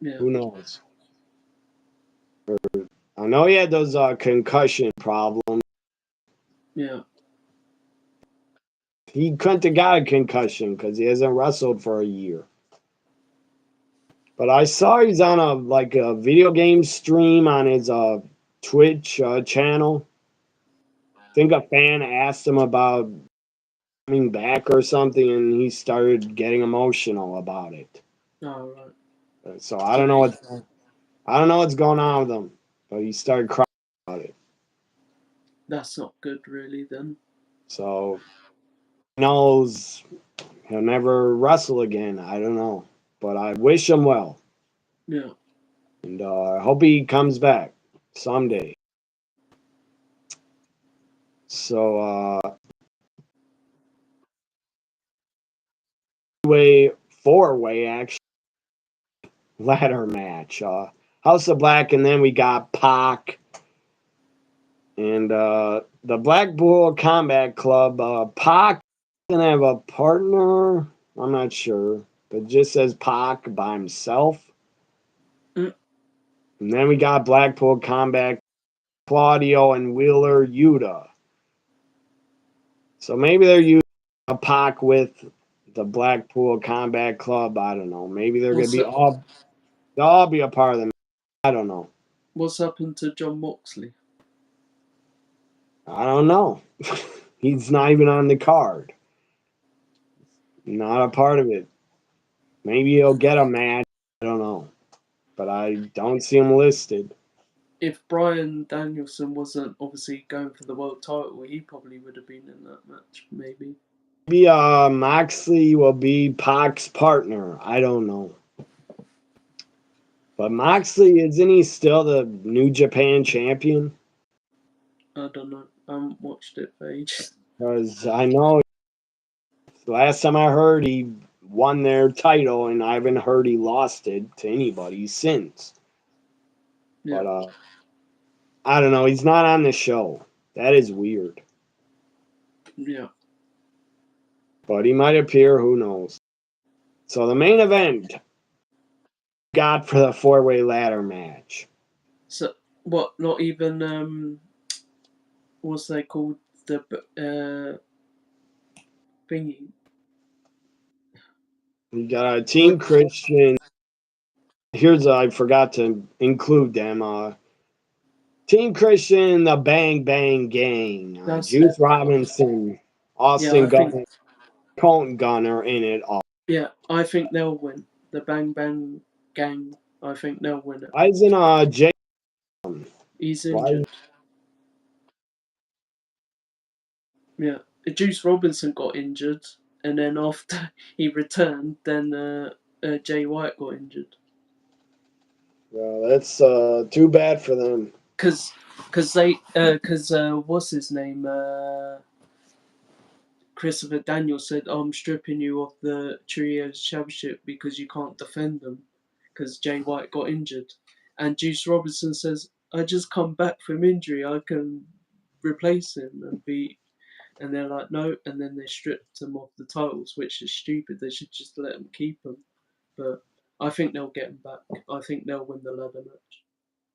Yeah. Who knows? I know he had those concussion problems. Yeah. He couldn't have got a concussion because he hasn't wrestled for a year. But I saw he's on a video game stream on his Twitch channel. I think a fan asked him about coming back or something, and he started getting emotional about it. Oh right. So I don't know what's going on with him, but he started crying about it. That's not good, really. Then. So he knows he'll never wrestle again. I don't know, but I wish him well. Yeah. And I hope he comes back someday. So, four-way actually ladder match. House of Black, and then we got Pac and the Blackpool Combat Club. Pac gonna have a partner. I'm not sure, but just says Pac by himself. Mm. And then we got Blackpool Combat, Claudio and Wheeler Yuta. So maybe they're using a Pac with the Blackpool Combat Club. I don't know. Maybe they're going to be they'll all be a part of them. I don't know. What's happened to John Moxley? I don't know. He's not even on the card. Not a part of it. Maybe he'll get a match. I don't know. But I don't see him listed. If Bryan Danielson wasn't obviously going for the world title, he probably would have been in that match, maybe. Maybe Moxley will be Pac's partner. I don't know. But Moxley, isn't he still the New Japan champion? I don't know. I haven't watched it for ages. Because I know the last time I heard he won their title, and I haven't heard he lost it to anybody since. Yeah. But I don't know. He's not on the show. That is weird. Yeah. But he might appear. Who knows? So the main event got for the four-way ladder match. So what? Not even what's they called, the thingy? We got a What? Team Christian. Here's I forgot to include them. Team Christian, the Bang Bang Gang, That's it. Juice Robinson, Yeah, Austin I think. Gunn, Colton Gunner in it all. Yeah, I think they'll win. The Bang Bang Gang. I think they'll win it. Why isn't Jay? He's Why? injured. Yeah, Juice Robinson got injured, and then after he returned, then Jay White got injured. Well, that's too bad for them. Cause what's his name? Christopher Daniels said, "I'm stripping you of the Trios Championship because you can't defend them, because Jay White got injured." And Juice Robinson says, "I just come back from injury. I can replace him and be." And they're like, "No," and then they stripped him of the titles, which is stupid. They should just let him keep them. But I think they'll get him back. I think they'll win the ladder match.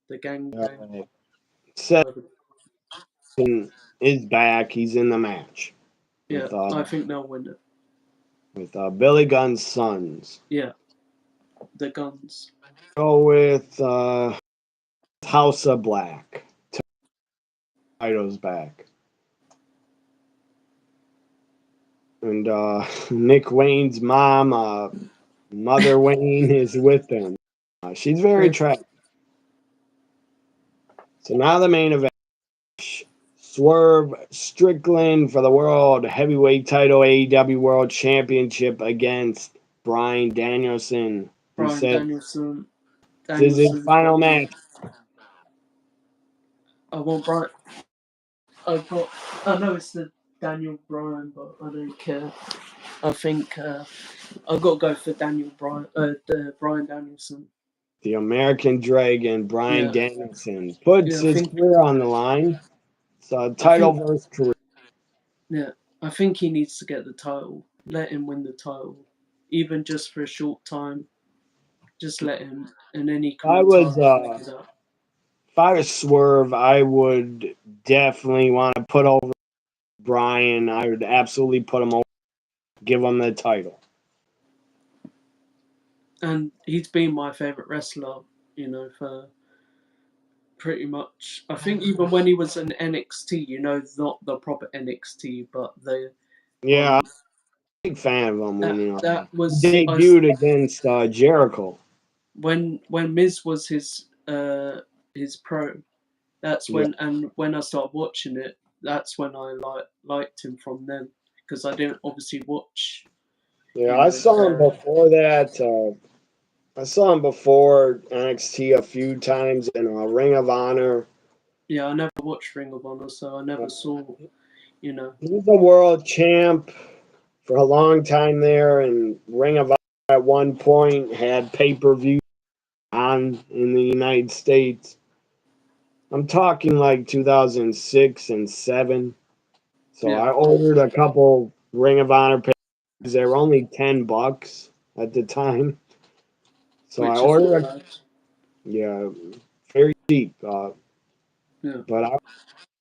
The gang bang. Seth Whatever. is back. He's in the match Yeah, with I think they'll win it. Billy Gunn's sons. Yeah, the guns. Go with House of Black. Title's back. And Nick Wayne's mom, Mother Wayne, is with them. She's very Yeah. attractive. So now the main event. Swerve Strickland for the World Heavyweight Title AEW World Championship against Bryan Danielson, who Bryan said Danielson. this is his Danielson's final got the. match. I want Brian. I've got. I know it's the Daniel Bryan, but I don't care. I think I've got to go for Daniel Bryan. The Bryan Danielson. The American Dragon, Bryan Yeah, Danielson, puts yeah. his career on the line. It's a I title think, versus career. yeah. I think he needs to get the title. Let him win the title, even just for a short time. Just let him, and then he can I retire was after that. if I was Swerve, I would definitely want to put over Bryan. I would absolutely put him over, give him the title. And he's been my favorite wrestler. For pretty much. I think even when he was in NXT, not the proper NXT, but the Yeah, I'm on a big fan of him when that he was debuted against Jericho. when Miz was his pro. That's Yeah, when I started watching it. That's when I liked him from then, because I didn't obviously watch. yeah, You I know, saw him before that. I saw him before NXT a few times in Ring of Honor. yeah, I never watched Ring of Honor, so I Uh, never saw. You know, he was a world champ for a long time there, and Ring of Honor at one point had pay-per-view on in the United States. I'm talking like 2006 and 7. So yeah, I ordered a couple Ring of Honor pay-per-views. They were only $10 at the time. So I which is not ordered bad. yeah, very cheap. Yeah, But I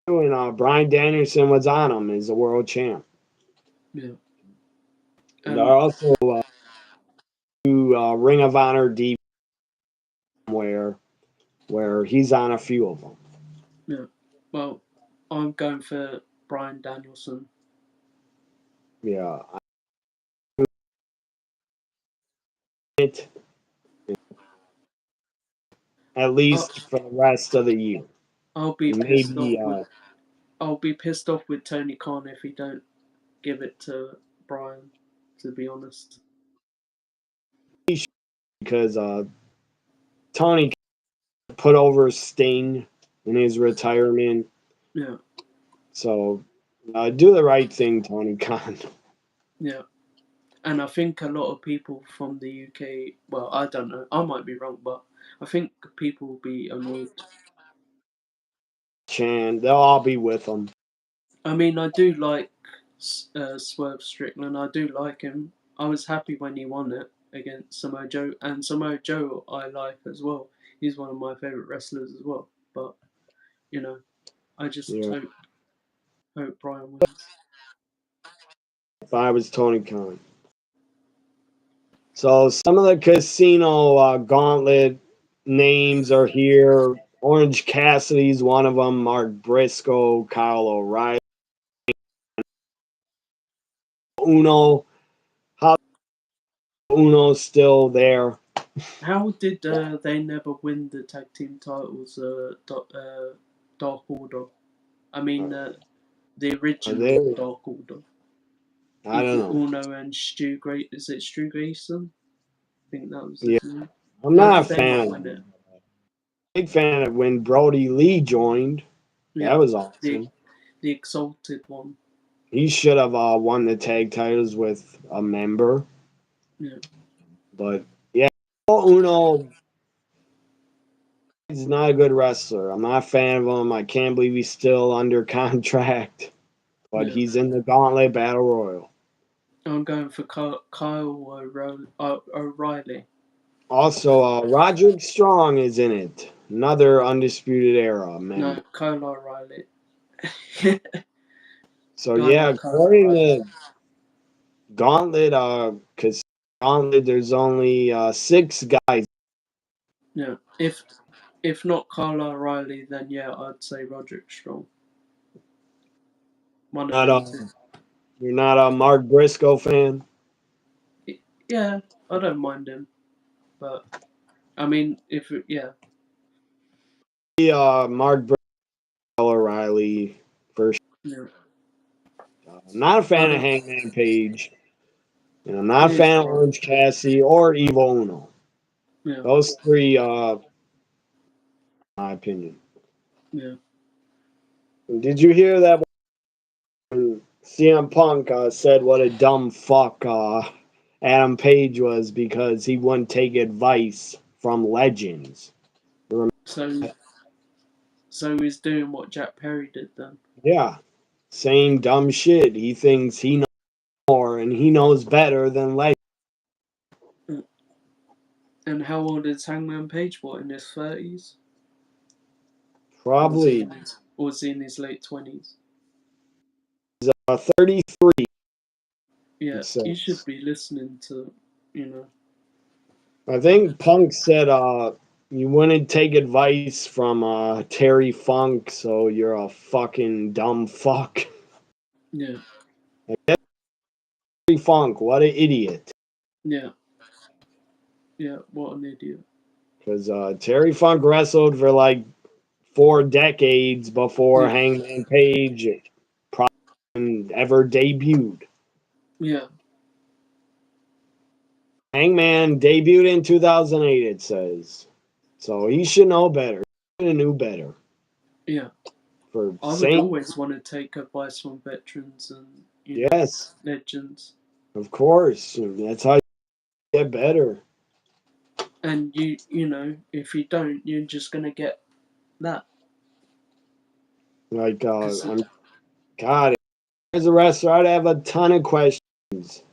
and Bryan Danielson was on him as a world champ. yeah, And I and also do Ring of Honor DVD where he's on a few of them. yeah. Well, I'm going for Bryan Danielson. Yeah, it, at I'll, least for the rest of the year. I'll be And pissed maybe off with Tony Khan if he don't give it to Brian. To be honest. because Tony put over Sting in his retirement. Yeah. So do the right thing, Tony Khan. Yeah. And I think a lot of people from the UK, well, I don't know, I might be wrong, but I think people will be annoyed. Chan, they'll all be with him. I mean, I do like Swerve Strickland. I do like him. I was happy when he won it against Samoa Joe, and Samoa Joe I like as well. He's one of my favorite wrestlers as well. But you know, I just Yeah. hope Brian wins. If I was Tony Khan. So some of the casino gauntlet names are here. Orange Cassidy's one of them. Mark Briscoe, Kyle O'Reilly, Uno. How Uno's still there? How did they never win the tag team titles? Dark Order. I mean, the Are original they? Dark Order. I don't Evil know. Uno and Stu Great. Is it Stu Grayson? I think that was Yeah, his name. I'm How not a did they fan not of win it? them. Big fan of when Brody Lee joined. That Yeah, was the awesome. the Exalted one. He should have won the tag titles with a member. Yeah, But yeah, Uno is not a good wrestler. I'm not a fan of him. I can't believe he's still under contract. But yeah. he's in the Gauntlet Battle Royal. I'm going for Kyle O'Reilly. Also, Roderick Strong is in it. Another Undisputed Era member. No, Kyle O'Reilly. So I yeah, like Kyle according O'Reilly. to Gauntlet, because Gauntlet, there's only 6 guys. Yeah, if not Kyle O'Reilly, then yeah, I'd say Roderick Strong. One of Not them two. you're not a Mark Briscoe fan. Yeah, I don't mind him, but I mean, yeah, Mark Briscoe, O'Reilly for sure. yeah, I'm not a I fan of don't. Hangman Page, and I'm not a Neither fan of are. Orange Cassidy or Evil Uno. Yeah, Those three, my opinion. yeah. Did you hear that when CM Punk said what a dumb fuck Adam Page was because he wouldn't take advice from legends? So, so he's doing what Jack Perry did then. Yeah, same dumb shit. He thinks he knows more and he knows better than legends. Mm. And how old is Hangman Page? What, in his 30s? Or Probably was he in his late 20s? 33, Yeah, it you should says. be listening to, you know. I think Punk said you wouldn't take advice from Terry Funk, so you're a fucking dumb fuck. Yeah, Terry Funk, what an idiot. yeah, yeah. What an idiot. Because Terry Funk wrestled for like 4 decades before Yeah, Hangman Page probably ever debuted. yeah, Hangman debuted in 2008, it says. So he should know better. He should have knew better. yeah. For I would saying, always want to take advice from veterans and, yes, legends. of course. That's how you get better. And if you don't, you're just gonna get that. Like, Cause God, as a wrestler, I'd have a ton of questions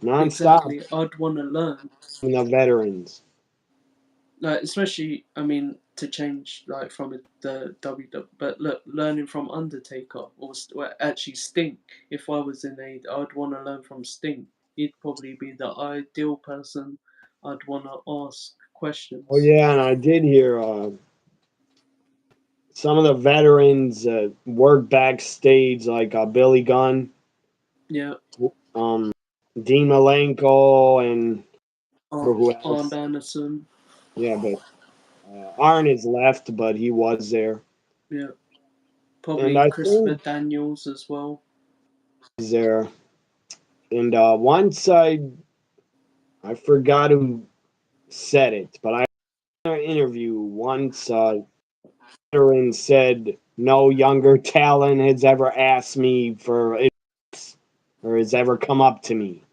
nonstop exactly, I'd want to learn. from the veterans. Like, especially, I mean, to change like from the WWE, but look, learning from Undertaker or actually Sting. If I was in I'd want to learn from Sting. He'd probably be the ideal person I'd want to ask Oh, questions. yeah, and I did hear some of the veterans work backstage, like Billy Gunn, Yeah, um, Dean Malenko, and who Arn else? Anderson. Yeah, but Arn is left, but he was there. Yeah, And probably I Christopher think Daniels as well. he's there. And once I forgot who said it, but I in an interview once veteran said no younger talent has ever asked me for advice or has ever come up to me.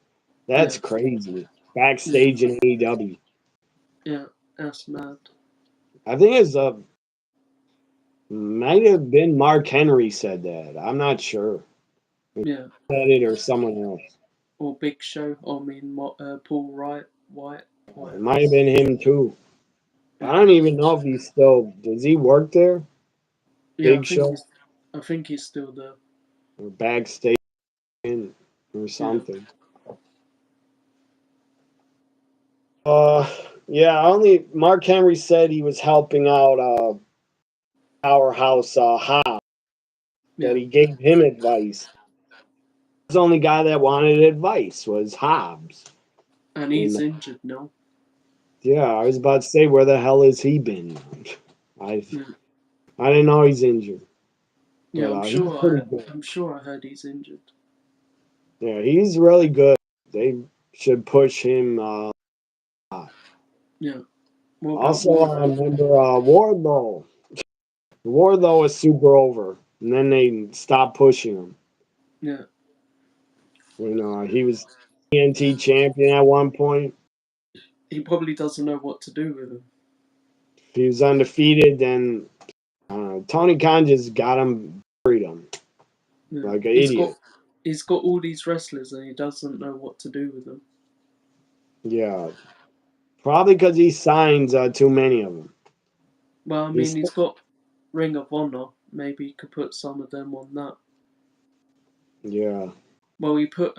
That's Yeah, crazy. yeah, Backstage in AEW. yeah. That's mad. I think it's might have been Mark Henry said that. I'm not sure. He Yeah, said it or someone else. or Big Show. I mean, Paul Wright, White, It whatever. might have been him too. I Yeah, don't even know if he's still. Does he work there? yeah. Big Show I think he's still there. or backstage or Yeah, something. Uh, yeah. Only Mark Henry said he was helping out Powerhouse Hobbs. That yeah. he gave him advice. The only guy that wanted advice was Hobbs. And And he's injured now. yeah, I was about to say, where the hell has he been? I Yeah, I didn't know he's injured, yeah. but he's pretty good. I'm sure I heard he's injured. Yeah, he's really good. They should push him. Yeah. What about Also, I Wardlow? remember Wardlow. Wardlow was super over, and then they stopped pushing him. Yeah, You know, he was TNT champion at one point. he probably doesn't know what to do with him. He was undefeated. Then Tony Khan just got him, buried him Yeah, like an idiot. he's got all these wrestlers and he doesn't know what to do with them. Yeah, probably because he signs too many of them. Well, I mean, He's he's got Ring of Honor. Maybe he could put some of them on that. yeah. Well, he put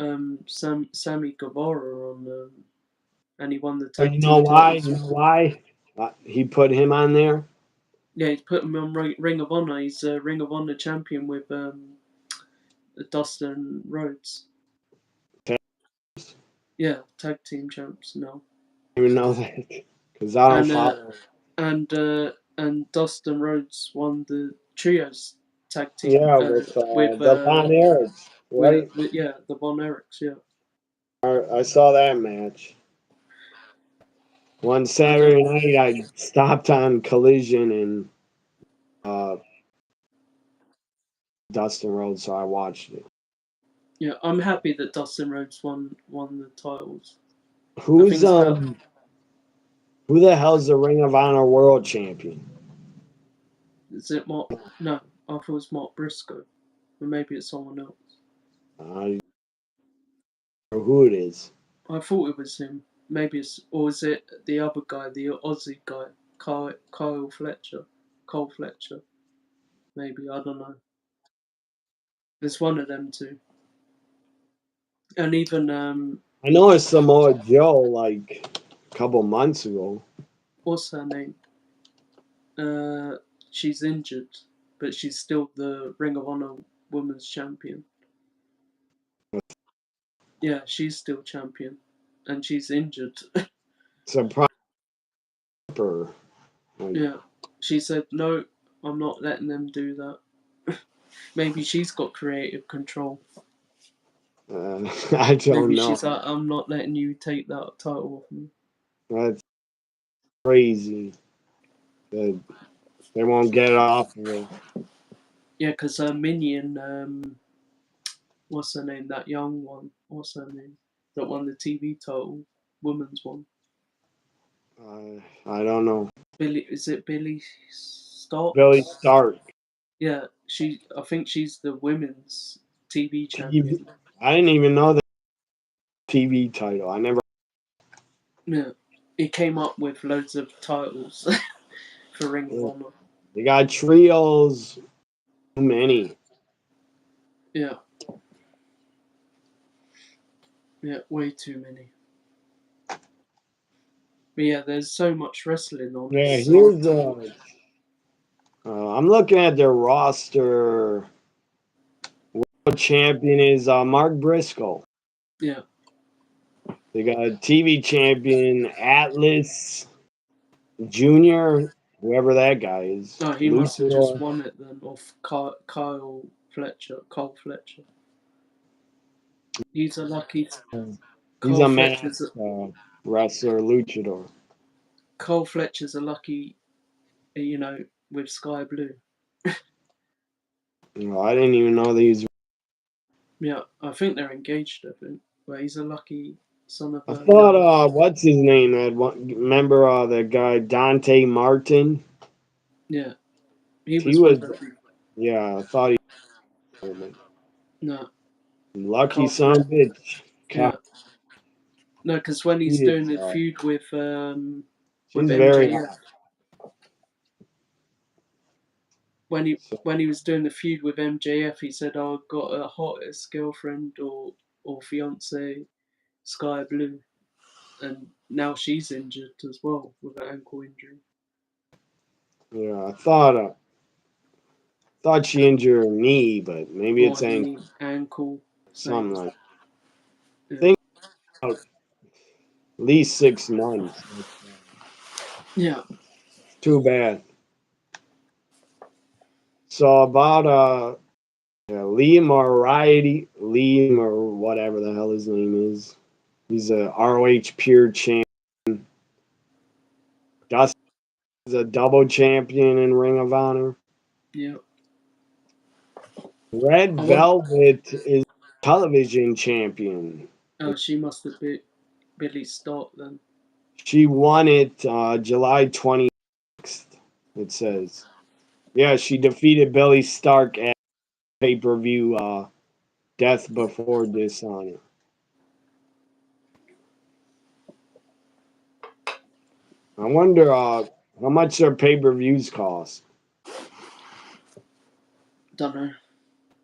Sammy Guevara on, and he won the But tag you know team why? titles. You know why he put him on there? Yeah, he's put him on Ring of Honor. He's a Ring of Honor champion with Dustin Rhodes. Yeah, tag team champs now. I don't even know that because I don't And follow. and Dustin Rhodes won the trios tag team Yeah, with with the Von Erichs, right? yeah, the Von Erichs. Yeah, I saw that match. One I don't. Saturday night, I stopped on Collision and uh, Dustin Rhodes, so I watched it. Yeah, I'm happy that Dustin Rhodes won the titles. I think Who's it's about. who the hell's the Ring of Honor World Champion? Is it Mark? No, I thought it was Mark Briscoe, or maybe it's someone else. I don't know who it is. I thought it was him. Maybe it's, or is it the other guy, the Aussie guy, Kyle Fletcher, Cole Fletcher? Maybe, I don't know. It's one of them two. And even I know it's Samoa Joe like a couple months ago. what's her name? Uh, she's injured, but she's still the Ring of Honor Women's Champion. Yeah, she's still champion, and she's injured. It's a proper. Like, Yeah, she said no. I'm not letting them do that. Maybe she's got creative control. I don't Maybe know. she's like, I'm not letting you take that title off me. That's crazy. That they won't get it off of her. Yeah, because her minion, what's her name? That young one. What's her name? That won the TV title, women's one. I don't know. Billy, is it Billy Billy Starks? Stark. Yeah, she. I think she's the women's TV TV. champion. I didn't even know the TV title. I never. Yeah, he came up with loads of titles for Ring of Honor. They got trios. Too many. Yeah, yeah, way too many. But yeah, there's so much wrestling on. Yeah, It's hard here's to watch. I'm looking at their roster. World champion is Mark Briscoe. Yeah, They got TV champion Atlas Junior, whoever that guy is, Oh, he must have just Luchador. won it then off Kyle Fletcher. Cole Fletcher. He's a lucky. He's Cole a Fletcher's masked wrestler, Luchador. Cole Fletcher's a lucky, with Sky Blue. I didn't even know these. Yeah, I think they're engaged. I think, but he's a lucky son of I a young. thought, what's his name? Remember the guy Dante Martin? Yeah, he He was with was, them. yeah. I thought he. No, Lucky Cole son of a Fletcher. bitch. God, Yeah, no, because when he he's doing is, the feud with she's very MJF, hot. when he So, when he was doing the feud with MJF, he said, "Oh, I've got a hottest girlfriend or fiance, Sky Blue," and now she's injured as well with an ankle injury. yeah, I thought she injured her knee, but maybe Or it's knee, ankle, same. something like. I Yeah. think about at least 6 months. Yeah. Too bad. So about Liam or whatever the hell his name is. He's a ROH Pure champ. Dustin is a double champion in Ring of Honor. Yeah. Red I want. Velvet is television champion. Oh, she must have been Billy Stark then. She won it July 26th, it says. Yeah, she defeated Billy Stark at pay-per-view Death Before Dishonor. I wonder how much their pay-per-views cost. Don't know.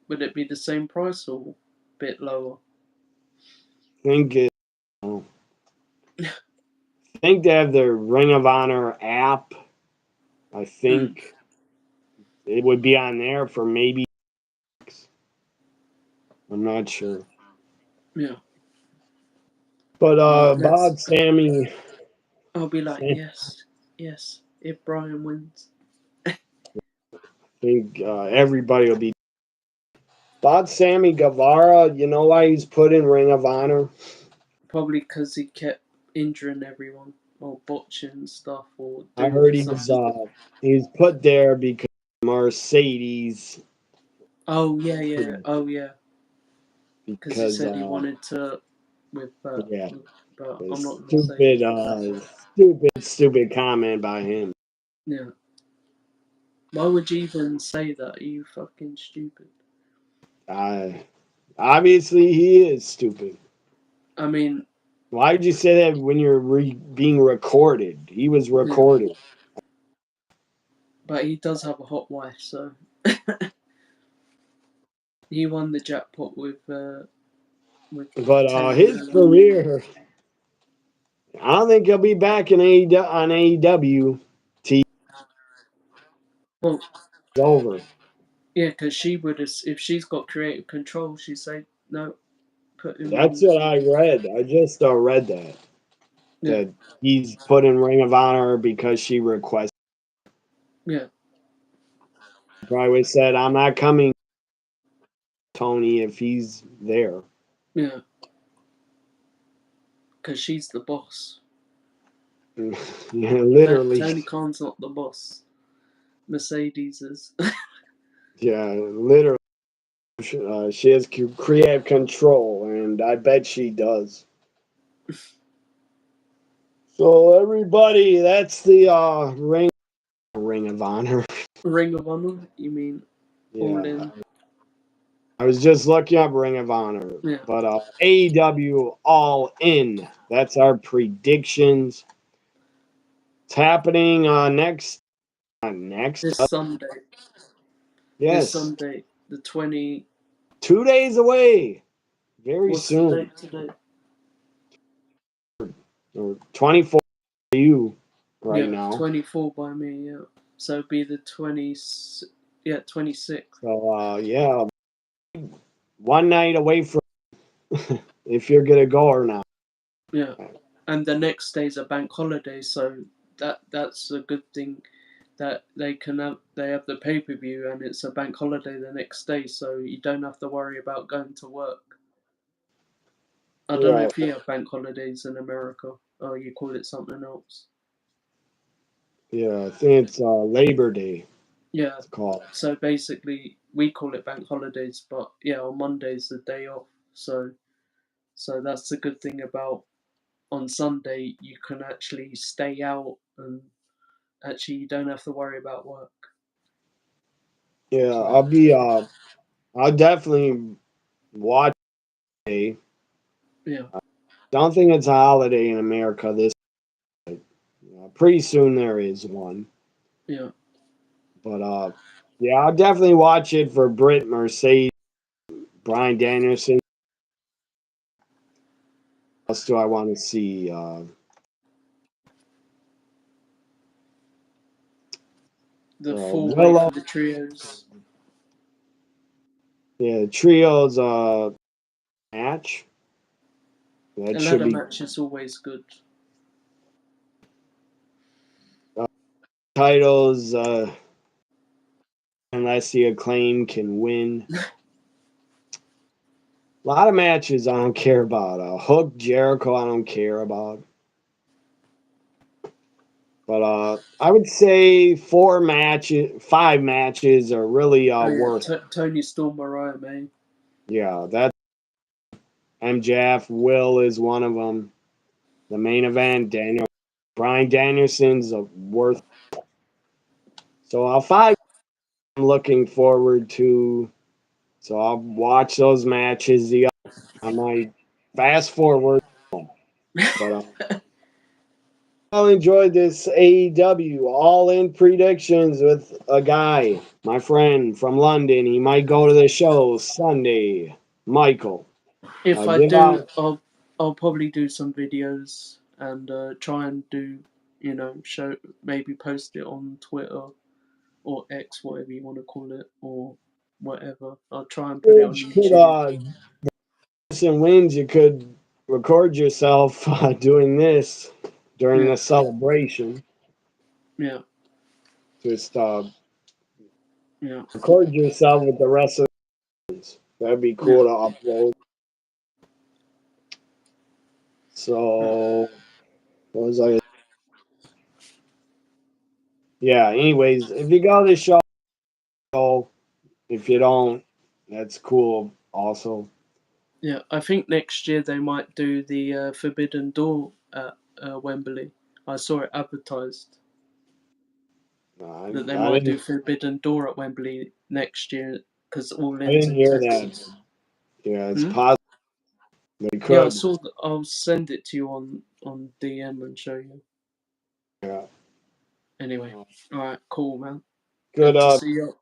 Would it be the same price or a bit lower? Think it, oh, think they have their Ring of Honor app. I Mm. think it would be on there for maybe. I'm not sure. Yeah. But Let's. Bob Sammy, I'll be like, I yes, yes. If Brian wins, think everybody will be. Bob Sammy Guevara, you know why he's put in Ring of Honor? probably because he kept injuring everyone or botching stuff or I doing heard something. he's put there because Mercedes, Oh yeah, yeah. Oh yeah. Because he because said he wanted to with, yeah, but the I'm not gonna say stupid, that. stupid comment by him. Yeah. Why would you even say that? Are you fucking stupid? Uh, Obviously, he is stupid. I mean, Why would you say that when you're being recorded? He was yeah. recorded. But he does have a hot wife, so he won the jackpot with But 10 his million. career, I don't think he'll be back in AEW, on AEW. T Well, over. yeah, because she would have, if she's got creative control, she'd say no, put him That's in. what I read. I just read that Yeah, that he's put in Ring of Honor because she requested. yeah, Probably would have said, "I'm not coming, Tony, if he's there." yeah, because she's the boss. Yeah, literally. Tony Khan's not the boss. Mercedes is. Yeah, literally. She has creative control, and I bet she does. So everybody, that's the Ring of Honor. Ring of Honor, you mean All Yeah, In? I was just looking up Ring of Honor, Yeah, but AEW All In. That's our predictions. It's happening next. this Sunday. This Yes, Sunday, the 20. 2 days away. Very What's the soon. date today? Or 24 for you right Yeah, now. 24 by me, yeah. So it'd be the 20. Yeah, 26th. So yeah, one night away from if you're gonna go or not. Yeah, and the next day's a bank holiday, so that's a good thing that they have the pay per view and it's a bank holiday the next day, so you don't have to worry about going to work. I don't know Yeah, if you have bank holidays in America or you call it something else. yeah. I think it's Labor Day. Yeah, It's called. so basically we call it bank holidays, but yeah, on Monday's the day off. So that's the good thing about on Sunday you can actually stay out and actually you don't have to worry about work. Yeah, So I'll definitely watch it. yeah, Don't think it's a holiday in America this. Pretty soon there is one, yeah. but yeah, I'll definitely watch it for Britt Mercedes, Brian Danielson. What else do I want to see? The four way Willow. for the trios. Yeah, trios match. That A should ladder be match is always good. uh, titles. Unless the acclaim can win. A lot of matches I don't care about. Hook Jericho I don't care about. But I would say 5 matches are really Oh yeah, worth. Tony Storm, Mariah May. Yeah, that MJF Will is one of them. The main event, Brian Danielson's worth. So 5 I'm looking forward to. So I'll watch those matches. I might fast forward, but I'll enjoy this AEW All In predictions with a guy, my friend from London. He might go to the show Sunday. Michael, If I give do, out. I'll probably do some videos and try and do show maybe post it on Twitter or X, whatever you want to call it, or whatever. I'll try and put it on Which could YouTube. person wins. You could record yourself doing this during Yeah, the celebration. yeah, Just yeah, record yourself with the rest of the. That'd be yeah, cool to upload. yeah, So what was I? Yeah. Anyways, if you go to the show, if you don't, that's cool. Also, yeah. I think next year they might do the Forbidden Door at Wembley. I saw it advertised I, that they I might do didn't. Forbidden Door at Wembley next year because All I In's didn't in hear that. Texas. Yeah, it's Hmm? possible they Yeah, I could. saw. I'll send it to you on DM and show you. Yeah. Anyway, all right, cool, man. Good. Good to see you.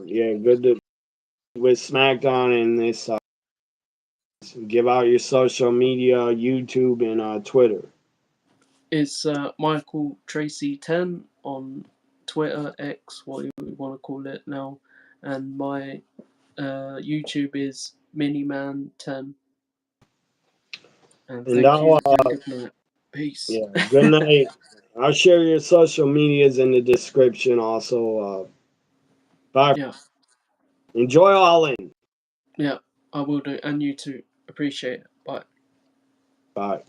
Yeah. Good to with SmackDown and this. Give out your social media, YouTube and Twitter. It's Michael Tracy 10 on Twitter, X, what you want to call it now, and my YouTube is Miniman10. And And thank now, you and good night. Peace. yeah. Good night. I'll share your social medias in the description. Also, bye. Yeah, Enjoy All In. yeah, I will do, and you too. Appreciate it. Bye. Bye.